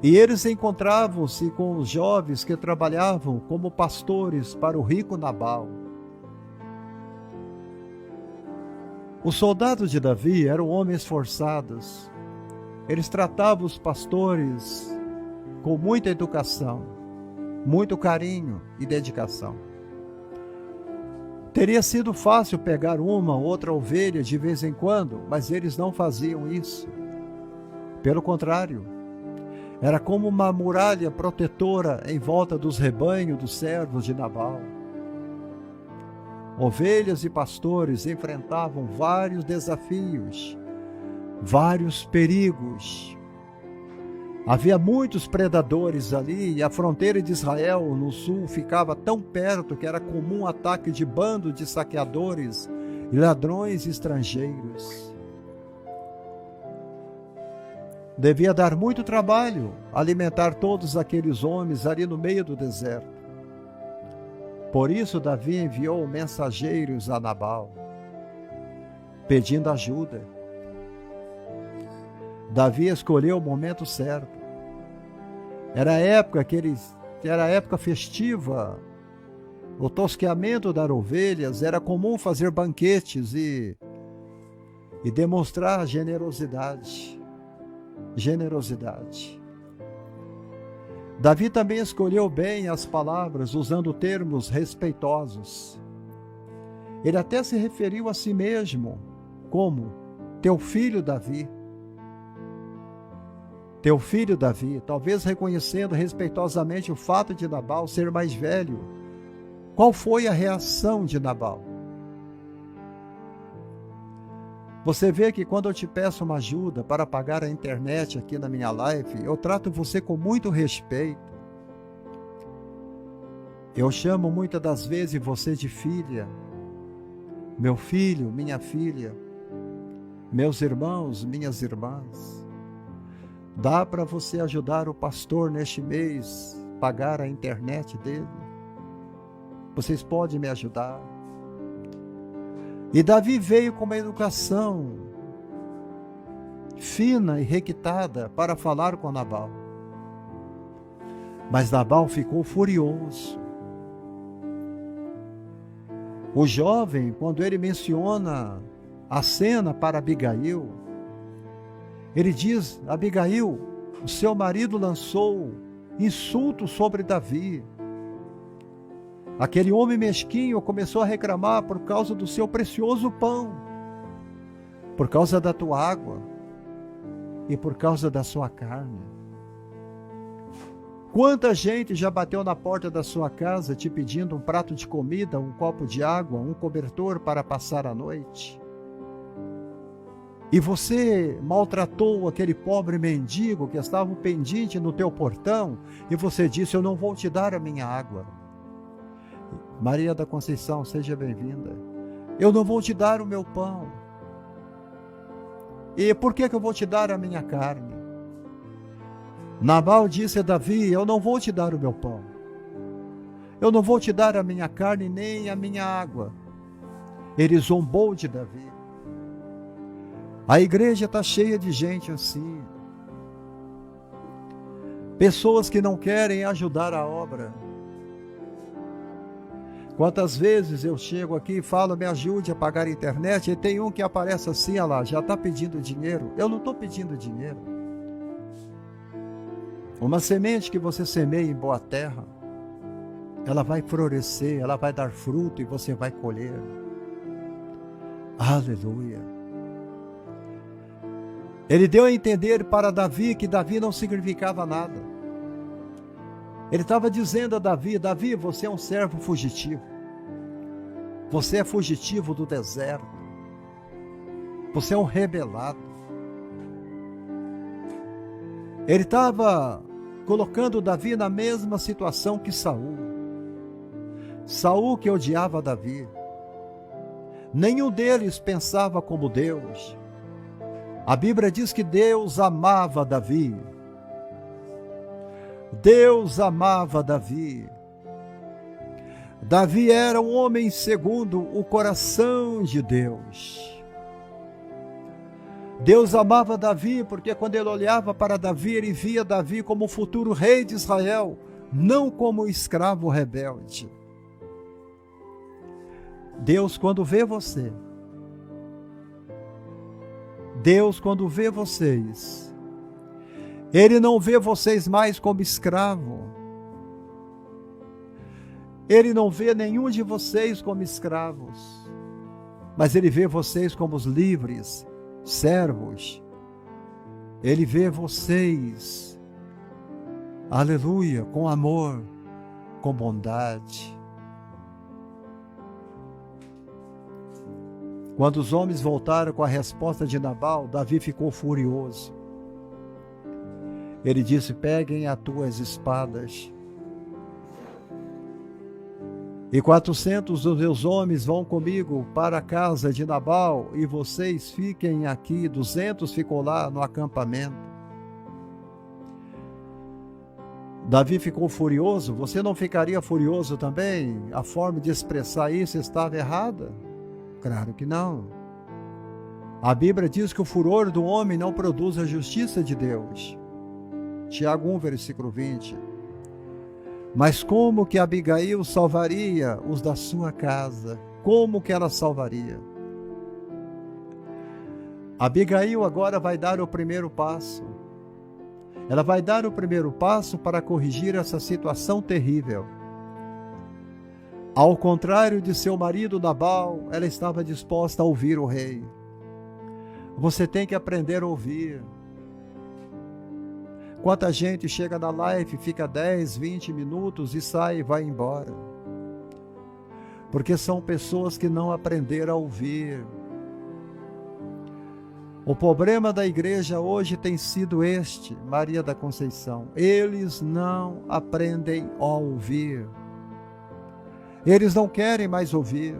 E eles encontravam-se com os jovens que trabalhavam como pastores para o rico Nabal. Os soldados de Davi eram homens forçados. Eles tratavam os pastores com muita educação, muito carinho e dedicação. Teria sido fácil pegar uma ou outra ovelha de vez em quando, mas eles não faziam isso. Pelo contrário, era como uma muralha protetora em volta dos rebanhos dos servos de Nabal. Ovelhas e pastores enfrentavam vários desafios, vários perigos. Havia muitos predadores ali e a fronteira de Israel no sul ficava tão perto que era comum ataque de bando de saqueadores e ladrões estrangeiros. Devia dar muito trabalho alimentar todos aqueles homens ali no meio do deserto. Por isso Davi enviou mensageiros a Nabal, pedindo ajuda. Davi escolheu o momento certo. Era a época festiva. O tosqueamento das ovelhas, era comum fazer banquetes e demonstrar generosidade. Davi também escolheu bem as palavras, usando termos respeitosos. Ele até se referiu a si mesmo como teu filho Davi. Teu filho Davi, talvez reconhecendo respeitosamente o fato de Nabal ser mais velho. Qual foi a reação de Nabal? Você vê que quando eu te peço uma ajuda para pagar a internet aqui na minha live, eu trato você com muito respeito. Eu chamo muitas das vezes você de filha, meu filho, minha filha, meus irmãos, minhas irmãs. Dá para você ajudar o pastor neste mês, pagar a internet dele? Vocês podem me ajudar? E Davi veio com uma educação fina e requitada para falar com Nabal. Mas Nabal ficou furioso. O jovem, quando ele menciona a cena para Abigail, ele diz: Abigail, o seu marido lançou insultos sobre Davi. Aquele homem mesquinho começou a reclamar por causa do seu precioso pão, por causa da tua água e por causa da sua carne. Quanta gente já bateu na porta da sua casa te pedindo um prato de comida, um copo de água, um cobertor para passar a noite? E você maltratou aquele pobre mendigo que estava pendente no teu portão, e você disse: eu não vou te dar a minha água. Maria da Conceição, seja bem-vinda. Eu não vou te dar o meu pão. E por que eu vou te dar a minha carne? Nabal disse a Davi: eu não vou te dar o meu pão. Eu não vou te dar a minha carne nem a minha água. Ele zombou de Davi. A igreja está cheia de gente assim. Pessoas que não querem ajudar a obra. Quantas vezes eu chego aqui e falo: me ajude a pagar a internet, e tem um que aparece assim: olha lá, já está pedindo dinheiro. Eu não estou pedindo dinheiro. Uma semente que você semeia em boa terra, ela vai florescer, ela vai dar fruto e você vai colher. Aleluia. Ele deu a entender para Davi que Davi não significava nada. Ele estava dizendo a Davi: Davi, você é um servo fugitivo. Você é fugitivo do deserto. Você é um rebelado. Ele estava colocando Davi na mesma situação que Saul. Saul, que odiava Davi. Nenhum deles pensava como Deus. A Bíblia diz que Deus amava Davi. Deus amava Davi. Davi era um homem segundo o coração de Deus. Deus amava Davi porque quando ele olhava para Davi, ele via Davi como o futuro rei de Israel, não como um escravo rebelde. Deus, quando vê você, Deus, quando vê vocês, Ele não vê vocês mais como escravo. Ele não vê nenhum de vocês como escravos, mas Ele vê vocês como os livres, servos. Ele vê vocês, aleluia, com amor, com bondade. Quando os homens voltaram com a resposta de Nabal, Davi ficou furioso. Ele disse: peguem as tuas espadas. E 400 dos meus homens vão comigo para a casa de Nabal, e vocês fiquem aqui. 200 ficou lá no acampamento. Davi ficou furioso. Você não ficaria furioso também? A forma de expressar isso estava errada? Claro que não. A Bíblia diz que o furor do homem não produz a justiça de Deus. Tiago 1, versículo 20. Mas como que Abigail salvaria os da sua casa? Como que ela salvaria? Abigail agora vai dar o primeiro passo. Ela vai dar o primeiro passo para corrigir essa situação terrível. Ao contrário de seu marido Nabal, ela estava disposta a ouvir o rei. Você tem que aprender a ouvir. Quanta gente chega na live, fica 10, 20 minutos e sai e vai embora. Porque são pessoas que não aprenderam a ouvir. O problema da igreja hoje tem sido este, Maria da Conceição. Eles não aprendem a ouvir. Eles não querem mais ouvir.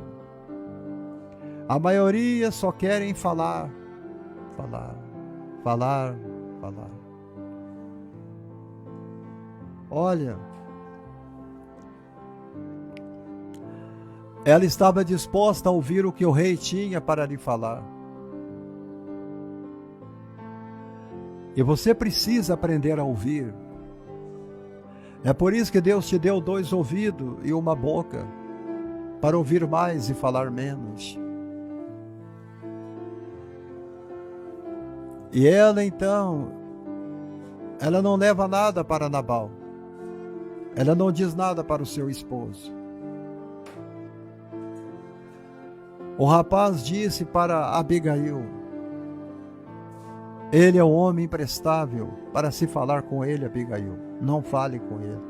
A maioria só querem falar. Falar. Olha, ela estava disposta a ouvir o que o rei tinha para lhe falar. E você precisa aprender a ouvir. É por isso que Deus te deu 2 ouvidos e uma boca, para ouvir mais e falar menos. E ela então, ela não leva nada para Nabal. Ela não diz nada para o seu esposo. O rapaz disse para Abigail: ele é um homem imprestável para se falar com ele, Abigail. Não fale com ele.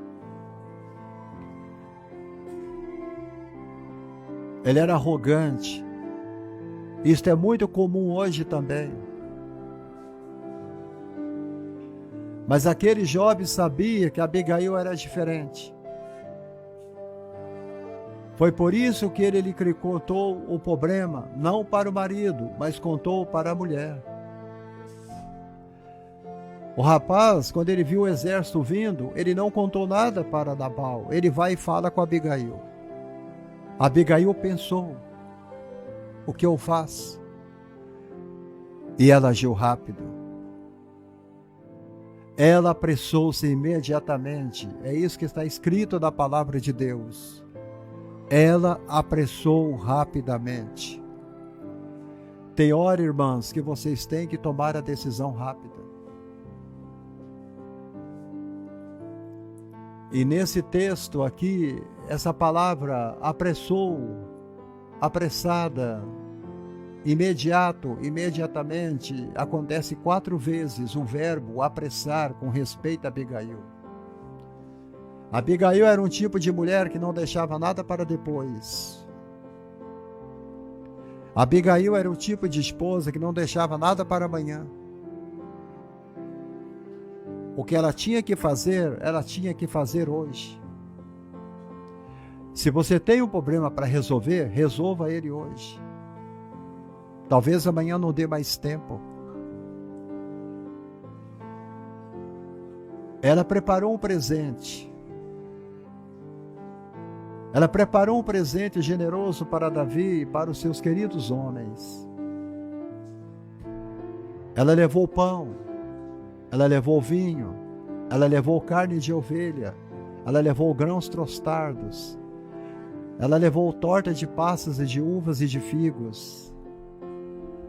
Ele era arrogante. Isto é muito comum hoje também. Mas aquele jovem sabia que Abigail era diferente. Foi por isso que ele lhe contou o problema, não para o marido, mas contou para a mulher. O rapaz, quando ele viu o exército vindo, ele não contou nada para Nabal. Ele vai e fala com Abigail. Abigail pensou: o que eu faço? E ela agiu rápido. Ela apressou-se imediatamente. É isso que está escrito na palavra de Deus. Ela apressou rapidamente. Tem hora, irmãs, que vocês têm que tomar a decisão rápida. E nesse texto aqui, essa palavra apressou, apressada, imediato, imediatamente, acontece 4 vezes o verbo apressar com respeito a Abigail. Abigail era um tipo de mulher que não deixava nada para depois. Abigail era o tipo de esposa que não deixava nada para amanhã. O que ela tinha que fazer hoje. Se você tem um problema para resolver, resolva ele hoje. Talvez amanhã não dê mais tempo. Ela preparou um presente. Ela preparou um presente generoso para Davi e para os seus queridos homens. Ela levou pão, ela levou vinho, ela levou carne de ovelha, ela levou grãos tostados, ela levou torta de passas e de uvas e de figos.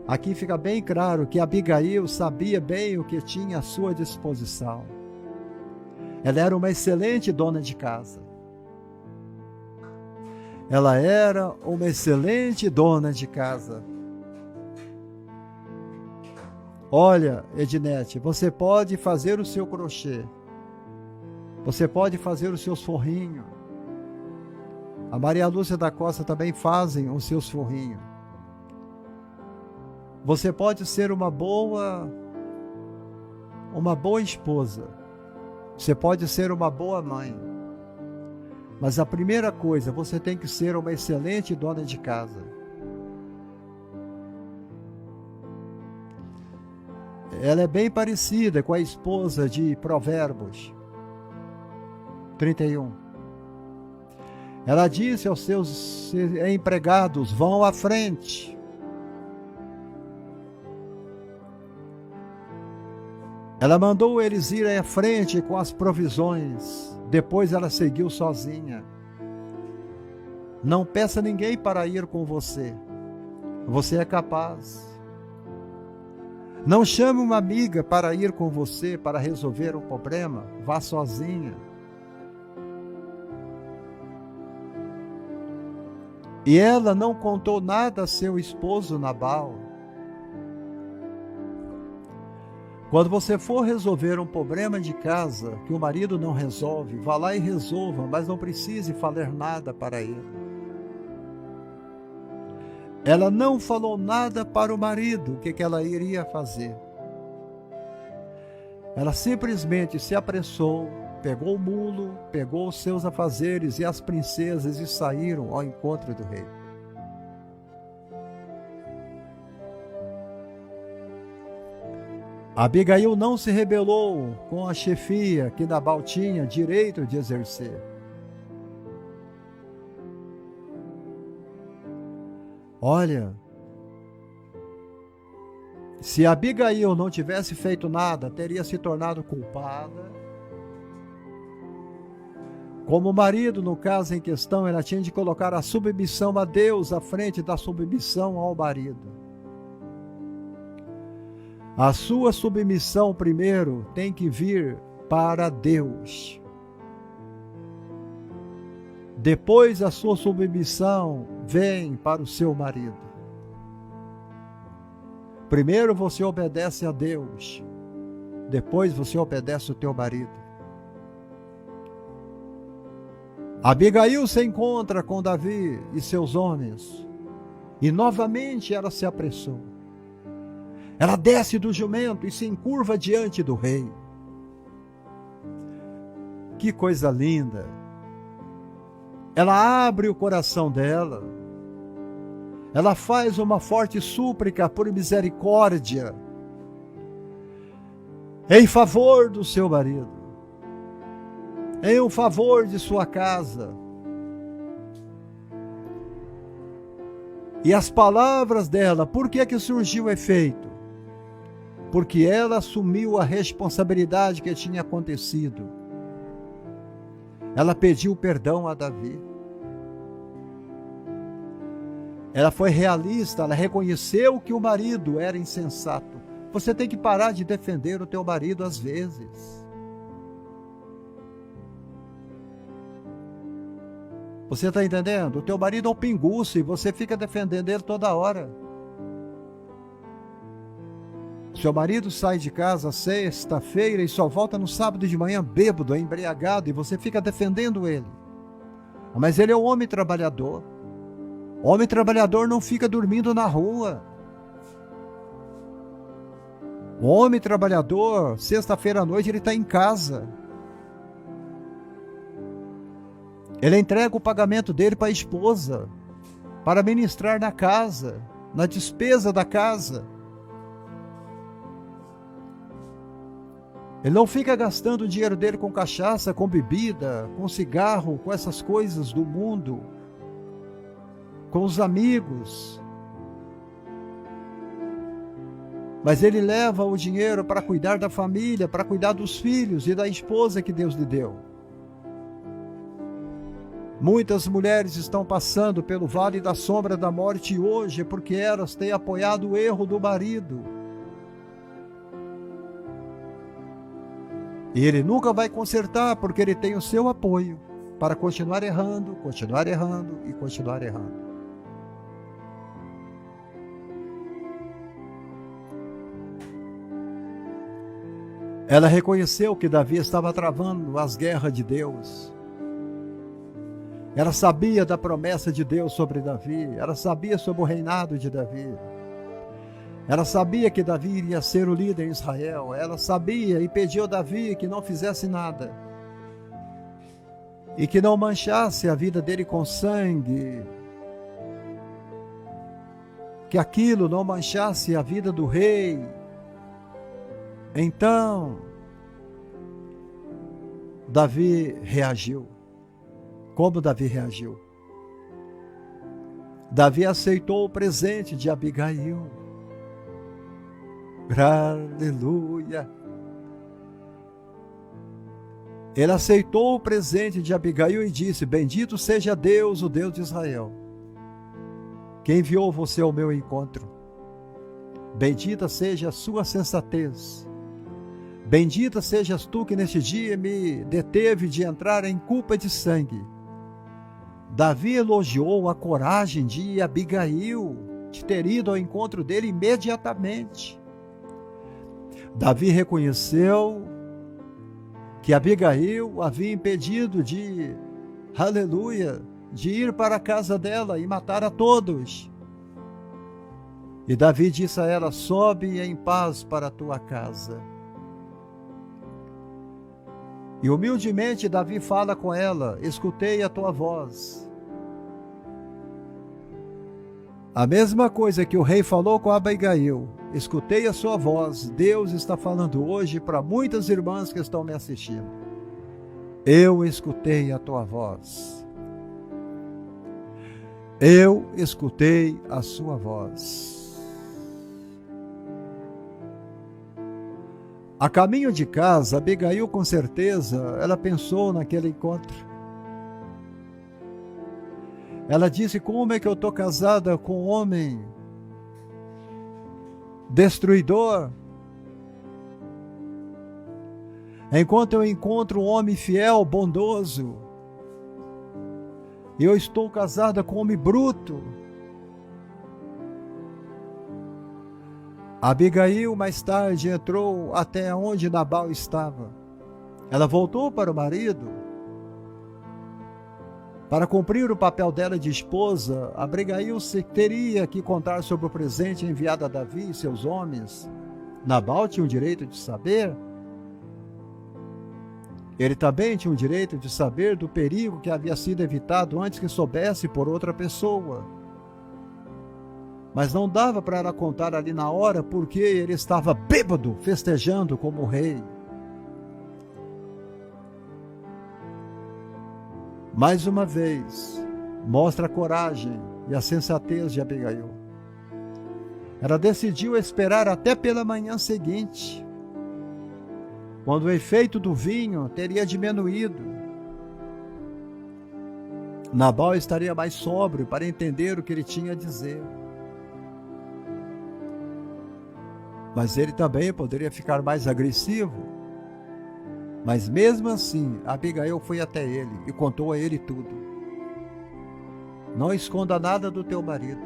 Aqui fica bem claro que Abigail sabia bem o que tinha à sua disposição. Ela era uma excelente dona de casa. Ela era uma excelente dona de casa. Olha, Ednete, você pode fazer o seu crochê. Você pode fazer os seus forrinhos. A Maria Lúcia da Costa também fazem os seus forrinhos. Você pode ser uma boa esposa. Você pode ser uma boa mãe. Mas a primeira coisa, você tem que ser uma excelente dona de casa. Ela é bem parecida com a esposa de Provérbios. 31. Ela disse aos seus empregados: vão à frente. Ela mandou eles irem à frente com as provisões. Depois ela seguiu sozinha. Não peça ninguém para ir com você. Você é capaz. Não chame uma amiga para ir com você para resolver um problema. Vá sozinha. E ela não contou nada a seu esposo Nabal. Quando você for resolver um problema de casa que o marido não resolve, vá lá e resolva, mas não precise falar nada para ele. Ela não falou nada para o marido, o que ela iria fazer. Ela simplesmente se apressou, pegou o mulo, pegou os seus afazeres e as princesas e saíram ao encontro do rei. Abigail não se rebelou com a chefia que Nabal tinha direito de exercer. Olha, se Abigail não tivesse feito nada, teria se tornado culpada. Como marido, no caso em questão, ela tinha de colocar a submissão a Deus à frente da submissão ao marido. A sua submissão primeiro tem que vir para Deus. Depois a sua submissão vem para o seu marido. Primeiro você obedece a Deus. Depois você obedece ao teu marido. Abigail se encontra com Davi e seus homens. E novamente ela se apressou. Ela desce do jumento e se encurva diante do rei. Que coisa linda! Ela abre o coração dela. Ela faz uma forte súplica por misericórdia em favor do seu marido, em favor de sua casa. E as palavras dela, por que surgiu o efeito? Porque ela assumiu a responsabilidade que tinha acontecido. Ela pediu perdão a Davi. Ela foi realista, ela reconheceu que o marido era insensato. Você tem que parar de defender o teu marido às vezes. Você está entendendo? O teu marido é um pinguço e você fica defendendo ele toda hora. Seu marido sai de casa sexta-feira e só volta no sábado de manhã bêbado, embriagado, e você fica defendendo ele. Mas ele é um homem trabalhador. O homem trabalhador não fica dormindo na rua. O homem trabalhador, sexta-feira à noite, ele está em casa. Ele entrega o pagamento dele para a esposa, para ministrar na casa, na despesa da casa. Ele não fica gastando o dinheiro dele com cachaça, com bebida, com cigarro, com essas coisas do mundo, com os amigos. Mas ele leva o dinheiro para cuidar da família, para cuidar dos filhos e da esposa que Deus lhe deu. Muitas mulheres estão passando pelo vale da sombra da morte hoje porque elas têm apoiado o erro do marido. E ele nunca vai consertar porque ele tem o seu apoio para continuar errando e continuar errando. Ela reconheceu que Davi estava travando as guerras de Deus. Ela sabia da promessa de Deus sobre Davi. Ela sabia sobre o reinado de Davi. Ela sabia que Davi iria ser o líder em Israel. Ela sabia e pediu a Davi que não fizesse nada. E que não manchasse a vida dele com sangue. Que aquilo não manchasse a vida do rei. Então, Davi reagiu. Como Davi reagiu? Davi aceitou o presente de Abigail. Aleluia! Ele aceitou o presente de Abigail e disse: bendito seja Deus, o Deus de Israel, que enviou você ao meu encontro. Bendita seja a sua sensatez. Bendita sejas tu que neste dia me deteve de entrar em culpa de sangue. Davi elogiou a coragem de Abigail, de ter ido ao encontro dele imediatamente. Davi reconheceu que Abigail havia impedido de, aleluia, de ir para a casa dela e matar a todos. E Davi disse a ela: sobe em paz para a tua casa. E humildemente Davi fala com ela: escutei a tua voz. A mesma coisa que o rei falou com Abigail: escutei a sua voz. Deus está falando hoje para muitas irmãs que estão me assistindo. Eu escutei a tua voz. Eu escutei a sua voz. A caminho de casa, Abigail, com certeza, ela pensou naquele encontro. Ela disse: como é que eu estou casada com um homem destruidor, enquanto eu encontro um homem fiel, bondoso, e eu estou casada com um homem bruto. Abigail mais tarde entrou até onde Nabal estava. Ela voltou para o marido para cumprir o papel dela de esposa. Abigail teria que contar sobre o presente enviado a Davi e seus homens. Nabal tinha o direito de saber. Ele também tinha o direito de saber do perigo que havia sido evitado antes que soubesse por outra pessoa. Mas não dava para ela contar ali na hora, porque ele estava bêbado, festejando como rei. Mais uma vez, mostra a coragem e a sensatez de Abigail. Ela decidiu esperar até pela manhã seguinte, quando o efeito do vinho teria diminuído. Nabal estaria mais sóbrio para entender o que ele tinha a dizer. Mas ele também poderia ficar mais agressivo. Mas mesmo assim, Abigail foi até ele e contou a ele tudo. Não esconda nada do teu marido.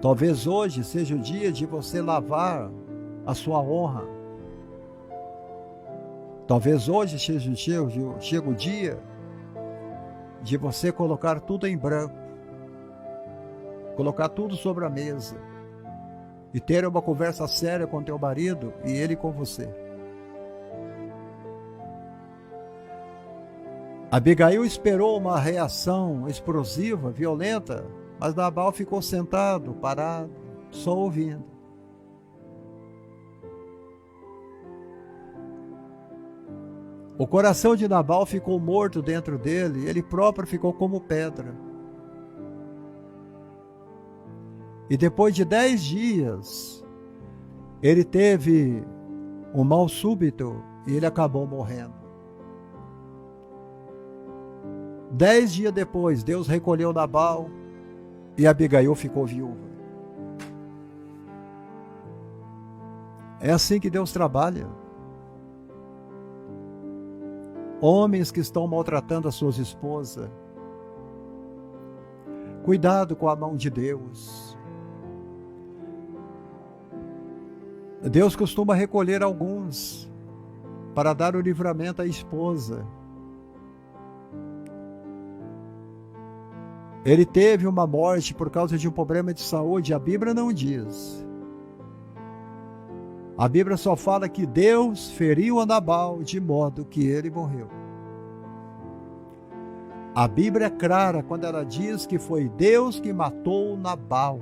Talvez hoje seja o dia de você lavar a sua honra. Talvez hoje chegue o dia de você colocar tudo em branco, colocar tudo sobre a mesa e ter uma conversa séria com teu marido e ele com você. Abigail esperou uma reação explosiva, violenta, mas Nabal ficou sentado, parado, só ouvindo. O coração de Nabal ficou morto dentro dele, ele próprio ficou como pedra. E depois de 10 dias, ele teve um mal súbito e ele acabou morrendo. 10 dias depois, Deus recolheu Nabal e Abigail ficou viúva. É assim que Deus trabalha. Homens que estão maltratando as suas esposas, cuidado com a mão de Deus. Deus costuma recolher alguns para dar o livramento à esposa. Ele teve uma morte por causa de um problema de saúde, a Bíblia não diz. A Bíblia só fala que Deus feriu a Nabal de modo que ele morreu. A Bíblia é clara quando ela diz que foi Deus que matou Nabal.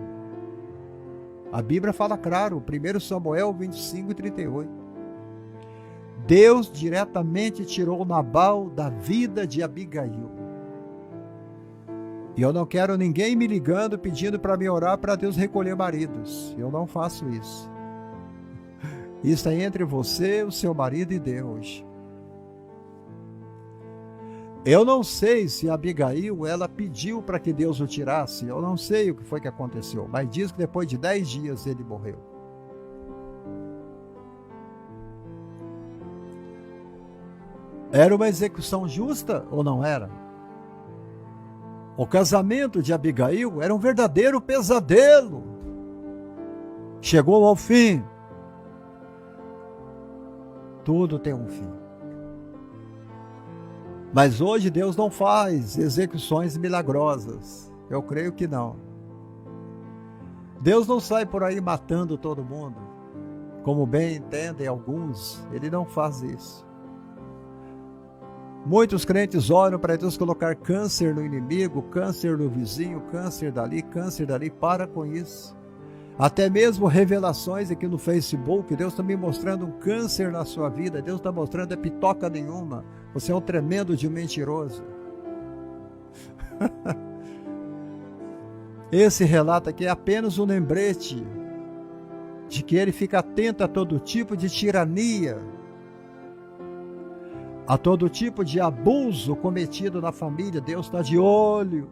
A Bíblia fala claro, 1 Samuel 25:38. Deus diretamente tirou Nabal da vida de Abigail. E eu não quero ninguém me ligando pedindo para me orar para Deus recolher maridos. Eu não faço isso. Isso é entre você, o seu marido e Deus. Eu não sei se Abigail, ela pediu para que Deus o tirasse. Eu não sei o que foi que aconteceu. Mas diz que depois de 10 dias ele morreu. Era uma execução justa ou não era? O casamento de Abigail era um verdadeiro pesadelo. Chegou ao fim. Tudo tem um fim. Mas hoje Deus não faz execuções milagrosas. Eu creio que não. Deus não sai por aí matando todo mundo. Como bem entendem alguns, Ele não faz isso. Muitos crentes olham para Deus colocar câncer no inimigo, câncer no vizinho, câncer dali. Para com isso. Até mesmo revelações aqui no Facebook, Deus está me mostrando um câncer na sua vida. Deus está mostrando pitoca nenhuma. Você é um tremendo de mentiroso. Esse relato aqui é apenas um lembrete de que ele fica atento a todo tipo de tirania, a todo tipo de abuso cometido na família. Deus está de olho.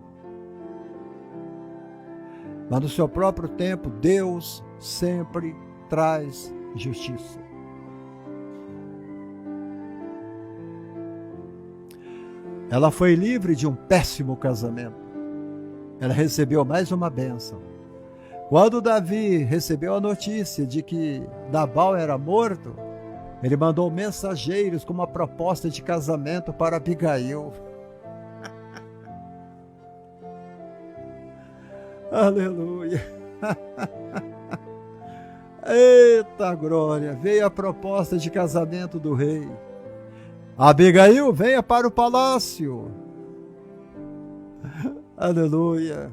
Mas no seu próprio tempo, Deus sempre traz justiça. Ela foi livre de um péssimo casamento. Ela recebeu mais uma bênção. Quando Davi recebeu a notícia de que Nabal era morto, ele mandou mensageiros com uma proposta de casamento para Abigail. Aleluia. Eita glória, veio a proposta de casamento do rei. Abigail, venha para o palácio. Aleluia.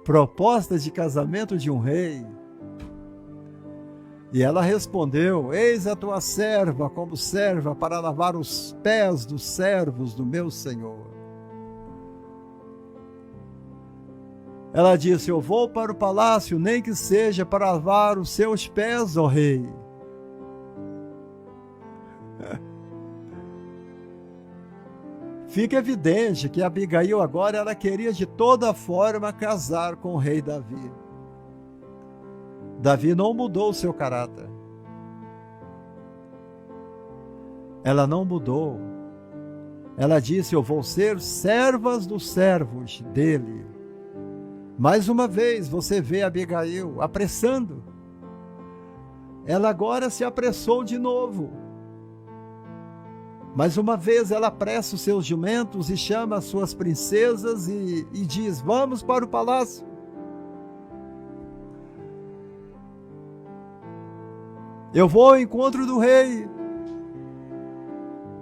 Proposta de casamento de um rei. E ela respondeu: eis a tua serva como serva para lavar os pés dos servos do meu senhor. Ela disse: eu vou para o palácio, nem que seja para lavar os seus pés, ó rei. Fica evidente que Abigail agora ela queria de toda forma casar com o rei Davi. Davi não mudou o seu caráter. Ela não mudou. Ela disse: eu vou ser servas dos servos dele. Mais uma vez você vê Abigail apressando. Ela agora se apressou de novo. Mais uma vez ela apressa os seus jumentos e chama as suas princesas e diz: vamos para o palácio. Eu vou ao encontro do rei.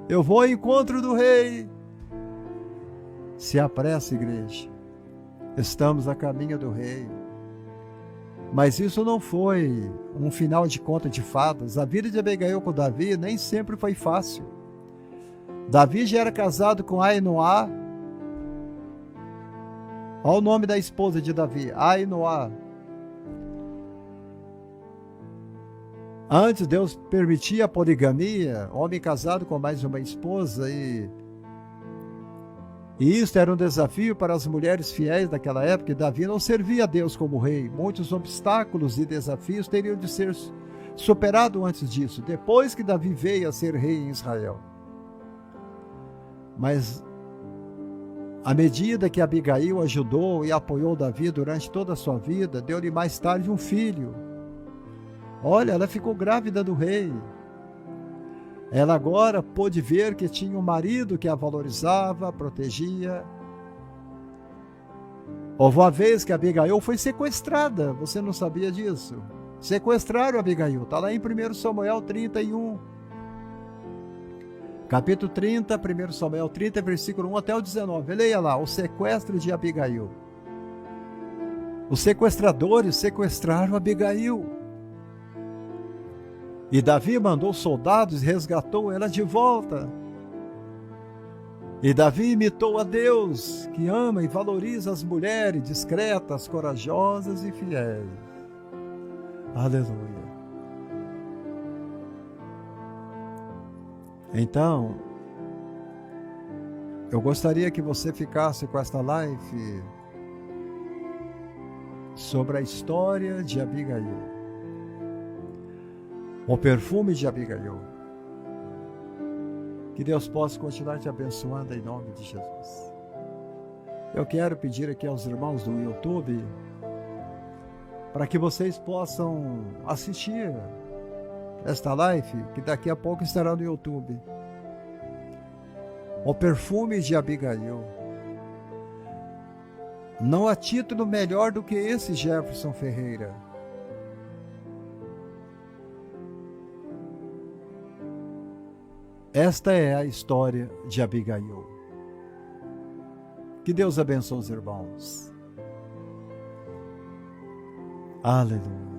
Eu vou ao encontro do rei. Se apressa, igreja. Estamos a caminho do rei. Mas isso não foi um final de conta de fadas. A vida de Abigail com Davi nem sempre foi fácil. Davi já era casado com Ainoá. Olha o nome da esposa de Davi, Ainoá. Antes Deus permitia a poligamia, homem casado com mais uma esposa, e isso era um desafio para as mulheres fiéis daquela época. E Davi não servia a Deus como rei. Muitos obstáculos e desafios teriam de ser superados antes disso, depois que Davi veio a ser rei em Israel. Mas à medida que Abigail ajudou e apoiou Davi durante toda a sua vida, deu-lhe mais tarde um filho. Olha, ela ficou grávida do rei. Ela agora pôde ver que tinha um marido que a valorizava, protegia. Houve uma vez que Abigail foi sequestrada. Você não sabia disso? Sequestraram Abigail. Está lá em 1 Samuel 31. Capítulo 30, 1 Samuel 30, versículo 1 até o 19. Leia lá, o sequestro de Abigail. Os sequestradores sequestraram Abigail. E Davi mandou soldados e resgatou ela de volta. E Davi imitou a Deus, que ama e valoriza as mulheres discretas, corajosas e fiéis. Aleluia. Então, eu gostaria que você ficasse com esta live sobre a história de Abigail, o perfume de Abigail. Que Deus possa continuar te abençoando em nome de Jesus. Eu quero pedir aqui aos irmãos do YouTube para que vocês possam assistir esta live, que daqui a pouco estará no YouTube. O perfume de Abigail. Não há título melhor do que esse, Jefferson Ferreira. Esta é a história de Abigail. Que Deus abençoe os irmãos. Aleluia.